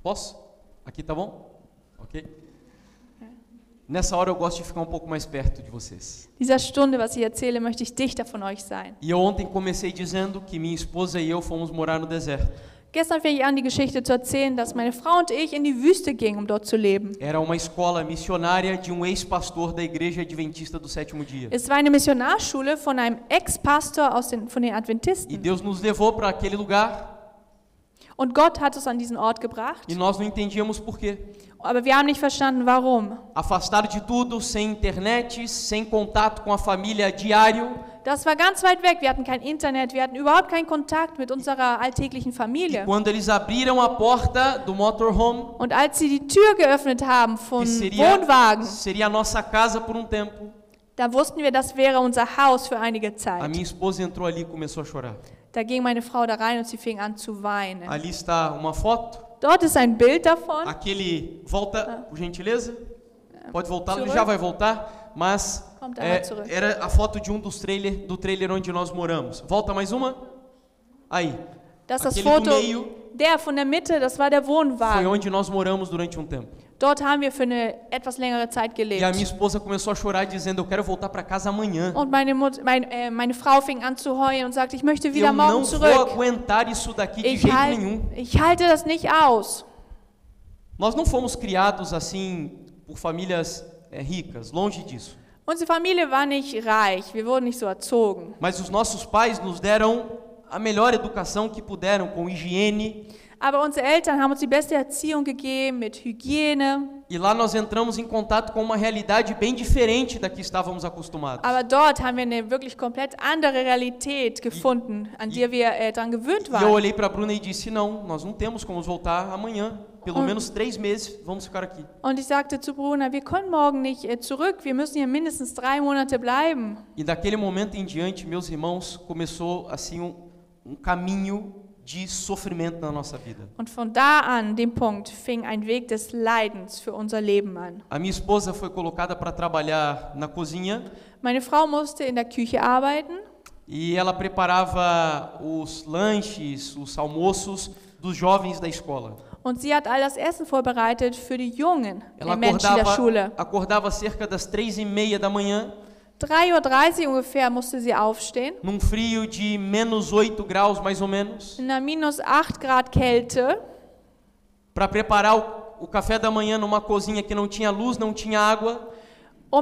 Posso? Aqui tá bom? Ok? Nessa hora eu gosto de ficar um pouco mais perto de vocês. Dieser Stunde, was ich erzähle, möchte ich dichter von euch sein. E eu ontem comecei dizendo que minha esposa e eu fomos morar no deserto. Gestern fing ich an, die Geschichte zu erzählen, dass meine Frau und ich in die Wüste gingen, um dort zu leben. Era uma escola missionária de um ex-pastor da Igreja Adventista do Sétimo Dia. Es war eine Missionarschule von einem Ex-Pastor von den E Adventisten. Deus nos levou para aquele lugar Und Gott hat uns an diesen Ort gebracht, E nós não entendíamos por quê. aber wir haben nicht verstanden, warum. Afastado de tudo, sem internet, sem contato com a família diário. Das war ganz weit weg. Wir hatten kein Internet, wir hatten überhaupt keinen Kontakt mit unserer alltäglichen Familie. Quando eles abriram a porta do motorhome, Und als sie die Tür geöffnet haben von que Wohnwagen, seria a nossa casa por tempo, da wussten wir, das wäre unser Haus für einige a Zeit. minha esposa entrou ali e começou a chorar. Da ging meine Frau da rein und sie fing an zu weinen. Ali está uma foto. Dort ist ein Bild davon. Aquele, volta, por gentileza. Pode voltar, ele Zurück. já vai voltar, mas Kommt einmal zurück. era a foto de do trailer onde nós moramos. Volta mais uma. Aí. Das ist das Aquele do Foto, meio der von der Mitte, das war der foi Wohnwagen. onde nós moramos durante tempo. Dort haben wir für eine etwas längere Zeit E a minha gelebt. esposa começou a chorar dizendo, eu quero voltar para casa amanhã. Und meine Frau fing an zu heulen und sagte, ich möchte wieder Eu não morgen vou zurück. aguentar isso daqui de jeito nenhum. Ich halte das nicht aus. Nós não fomos criados assim por famílias ricas, longe disso. Unsere Familie war nicht reich, wir wurden nicht so erzogen. Mas os nossos pais nos deram a melhor educação que puderam, com higiene. Aber unsere Eltern haben uns die beste Erziehung gegeben mit Hygiene. E lá nós entramos em contato com uma realidade bem diferente da que estávamos acostumados. Aber dort haben wir eine wirklich komplett andere Realität gefunden, an die wir daran gewöhnt E eu waren. olhei para a Bruna e disse, não, nós não temos como voltar amanhã. Pelo menos 3 meses vamos ficar aqui. Und ich sagte zu Bruna, wir können morgen nicht zurück, wir müssen hier mindestens 3 Monate bleiben. E daquele momento em diante, meus irmãos, começou assim caminho de sofrimento na nossa vida. Und von da an, dem Punkt, fing ein Weg des Leidens für unser Leben an. A minha esposa foi colocada para trabalhar na cozinha Meine Frau musste in der Küche arbeiten e ela preparava os lanches, os almoços dos jovens da escola. und sie hat all das Essen vorbereitet für die Jungen Ela Menschen der Schule. acordava cerca das 3:30 da manhã, 3:30 Uhr ungefähr musste sie aufstehen. num frio de -8 graus mais ou menos, In einer minus 8 Grad Kälte, para preparar o café da manhã numa cozinha que não tinha luz, não tinha água,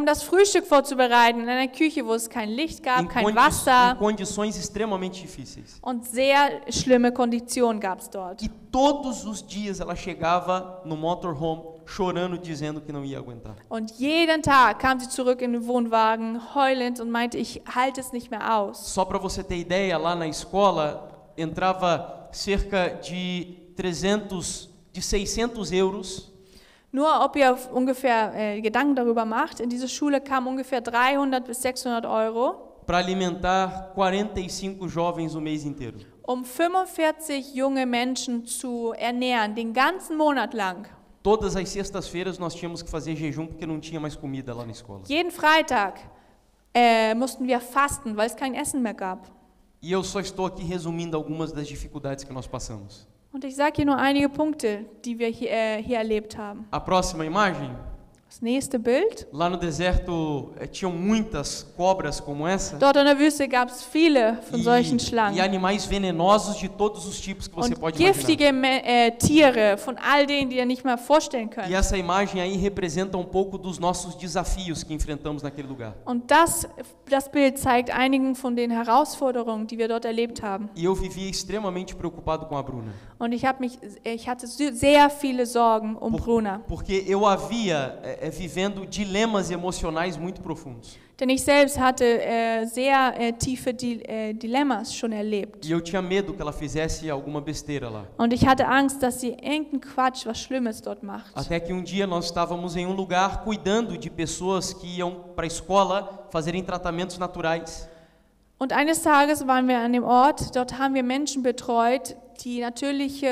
das Frühstück vorzubereiten in einer Küche, wo es kein Licht gab, kein Wasser em condições extremamente difíceis. und sehr schlimme Konditionen gab es dort. E todos os dias ela chegava no motorhome chorando, dizendo que não ia aguentar. Und jeden Tag kam sie zurück in den Wohnwagen, heulend und meinte, ich halte es nicht mehr aus. Só para você ter ideia, lá na escola entrava cerca de 600 euros Nur ob ihr ungefähr Gedanken darüber macht, in diese Schule kamen ungefähr 300 bis 600 Euro, para alimentar 45 jovens o mês inteiro. 45 junge Menschen zu ernähren, den ganzen Monat lang. Todas as sextas-feiras nós tínhamos que fazer jejum porque não tinha mais comida lá na escola. Jeden Freitag mussten wir fasten, weil es kein Essen mehr gab. E eu só estou aqui resumindo algumas das dificuldades que nós passamos. Und ich sage hier nur einige Punkte, die wir hier erlebt haben. A próxima imagem, Das nächste Bild. lá no deserto tinham muitas cobras como essa. Dort in der Wüste gab es viele von solchen E Schlangen. animais venenosos de todos os tipos que você Und pode imaginar. giftige Tiere von all denen, die ihr nicht mal vorstellen E könnt. essa imagem aí representa pouco dos nossos desafios que enfrentamos naquele lugar. Und das Bild zeigt einigen von den Herausforderungen, die wir dort erlebt haben. E eu vivia extremamente preocupado com a Bruna. Und ich hatte sehr viele Sorgen Bruna. Porque eu havia vivendo dilemas emocionais muito profundos. Denn ich selbst hatte sehr tiefe Dilemmas schon erlebt. E eu tinha medo que ela fizesse alguma besteira lá. Und ich hatte Angst, dass sie irgendeinen Quatsch, was Schlimmes dort macht. Até que dia nós estávamos em lugar cuidando de pessoas que iam para a escola fazerem tratamentos naturais. Und eines Tages waren wir an dem Ort, dort haben wir Menschen betreut, die natürliche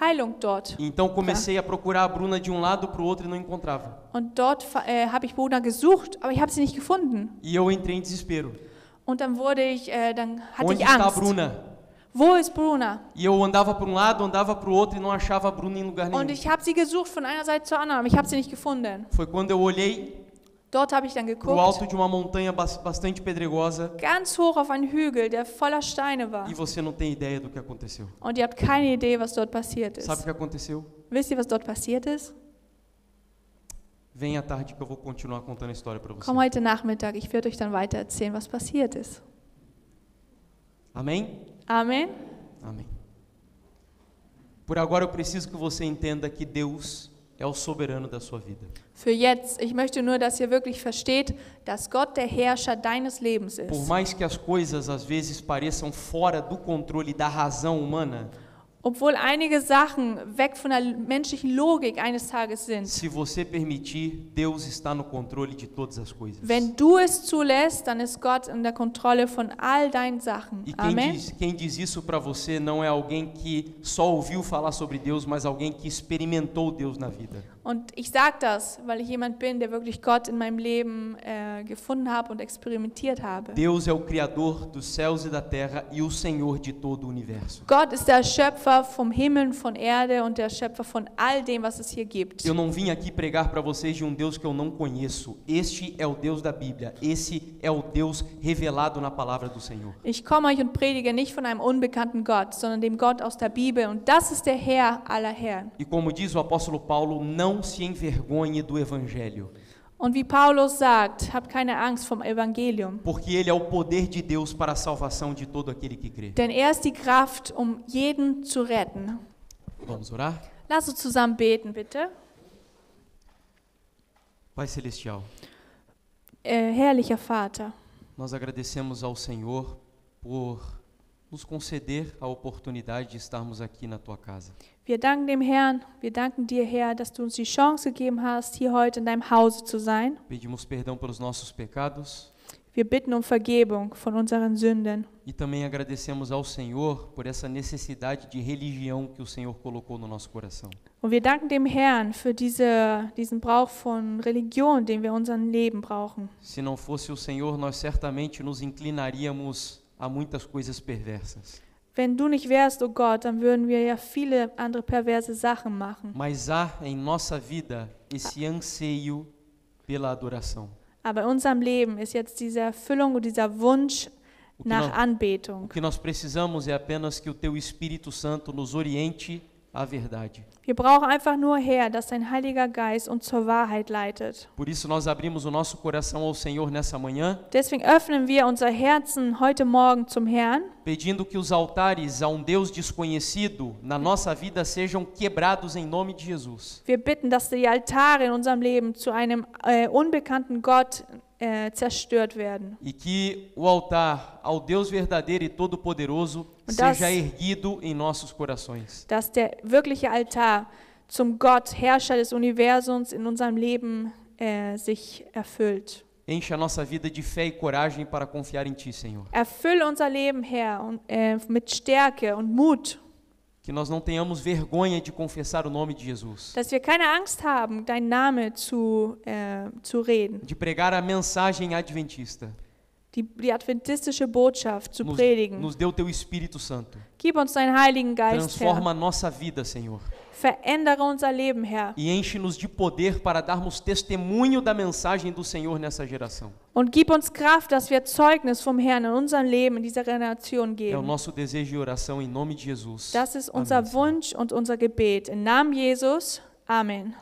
Heilung dort. Então comecei a procurar a Bruna de lado para o outro e não encontrava. Und dort habe ich Bruna gesucht, aber ich habe sie nicht gefunden. E eu entrei em desespero. Und dann hatte Onde ich está a Angst. Bruna? Wo ist Bruna? E eu andava para lado, andava para o outro e não achava a Bruna em lugar nenhum. Und ich habe sie gesucht von einer Seite zur anderen, aber ich habe sie nicht gefunden. Foi quando eu olhei Dort habe ich dann para o geguckt, alto de uma montanha bastante pedregosa ganz hoch auf einen Hügel, der voller Steine war. e você não tem ideia do que aconteceu. Und ihr habt keine Idee, was dort passiert ist. Sabe o que aconteceu? Wisst ihr, was dort passiert ist? Vem à tarde que eu vou continuar contando a história para você. Komm heute Nachmittag, ich werde euch dann weiter erzählen, was passiert ist. Amém? Amen. Amém. Por agora eu preciso que você entenda que Deus é o soberano da sua vida. Für jetzt, ich möchte nur, dass ihr wirklich versteht, dass Gott der Herrscher deines Lebens Por ist. mais que as coisas às vezes pareçam fora do controle da razão humana, Obwohl einige Sachen weg von der menschlichen Logik eines Tages sind. se você permitir, Deus está no controle de todas as coisas. Wenn du es zulässt, dann ist Gott in der Kontrolle von all deinen Sachen. E Amen. quem diz isso para você não é alguém que só ouviu falar sobre Deus, mas alguém que experimentou Deus na vida. Und ich sage das, weil ich jemand bin, der wirklich Gott in meinem Leben gefunden habe und experimentiert habe. Deus é o Criador dos céus e da terra e o Senhor de todo o universo. Gott ist der Schöpfer vom Himmel, von Erde und der Schöpfer von all dem, was es hier gibt. Eu não vim aqui pregar para vocês de um Deus que eu não conheço. Este é o Deus da Bíblia. Esse é o Deus revelado na palavra do Senhor. Ich komme euch und predige nicht von einem unbekannten Gott, sondern dem Gott aus der Bibel. Und das ist der Herr aller Herren. E como diz o apóstolo Paulo, não se envergonhe do evangelho, Und wie Paulus sagt, habt keine Angst vom Evangelium. porque ele é o poder de Deus para a salvação de todo aquele que crê. Denn er ist die Kraft, jeden zu retten. Vamos orar? Lass uns zusammen beten, bitte. Pai Celestial, Herrlicher Vater, nós agradecemos ao Senhor por nos conceder a oportunidade de estarmos aqui na Tua casa. wir danken dem Herrn, wir danken dir, Herr, dass du uns die Chance gegeben hast, hier heute in deinem Hause zu sein. Pedimos perdão pelos nossos pecados Wir bitten um Vergebung von unseren Sünden. e também agradecemos ao Senhor por essa necessidade de religião que o Senhor colocou no nosso coração. Und wir danken dem Herrn für diesen Brauch von Religion, den wir in unserem Leben brauchen. Se não fosse o Senhor, nós certamente nos inclinaríamos a muitas coisas perversas. Wenn du nicht wärst, oh Gott, dann würden wir ja viele andere perverse Sachen machen. Mas há em nossa vida esse anseio pela adoração. Aber in unserem Leben ist jetzt diese Erfüllung und dieser Wunsch O que nach nós- O Anbetung. que nós precisamos é apenas que o Teu Espírito Santo nos oriente à verdade. Wir brauchen einfach nur, Herr, dass dein Heiliger Geist uns zur Wahrheit leitet. Por isso nós abrimos o nosso coração ao Senhor nessa manhã, Deswegen öffnen wir unser Herzen heute Morgen zum Herrn, pedindo que os altares a um Deus desconhecido na nossa vida sejam quebrados em nome de Jesus. Wir bitten, dass die Altare in unserem Leben zu einem unbekannten Gott zerstört werden. E que o altar ao Deus verdadeiro e todo-poderoso Und das- seja erguido em nossos corações. Dass der wirkliche Altar zum Gott, Herrscher des Universums, in unserem Leben sich erfüllt. Enche a nossa vida de fé e coragem para confiar em Ti, Senhor. Erfülle unser Leben, Herr, und, mit Stärke und Mut, Que nós não tenhamos vergonha de confessar o nome de Jesus. dass wir keine Angst haben, deinen Namen zu reden, De pregar a mensagem adventista. die adventistische Botschaft zu Nos predigen. dê o Teu Espírito Santo. Gib uns deinen Heiligen Geist, Herr. Transforma a nossa vida, Senhor. Verändere unser Leben, Herr. E enche-nos de poder para darmos testemunho da mensagem do Senhor nessa geração. Und gib uns Kraft, dass wir Zeugnis vom Herrn in unserem Leben in dieser Generation É o geben. nosso desejo e oração em nome de Jesus. Das ist unser Amém, Senhor. Wunsch und unser Gebet. Im Namen Jesus. Amen.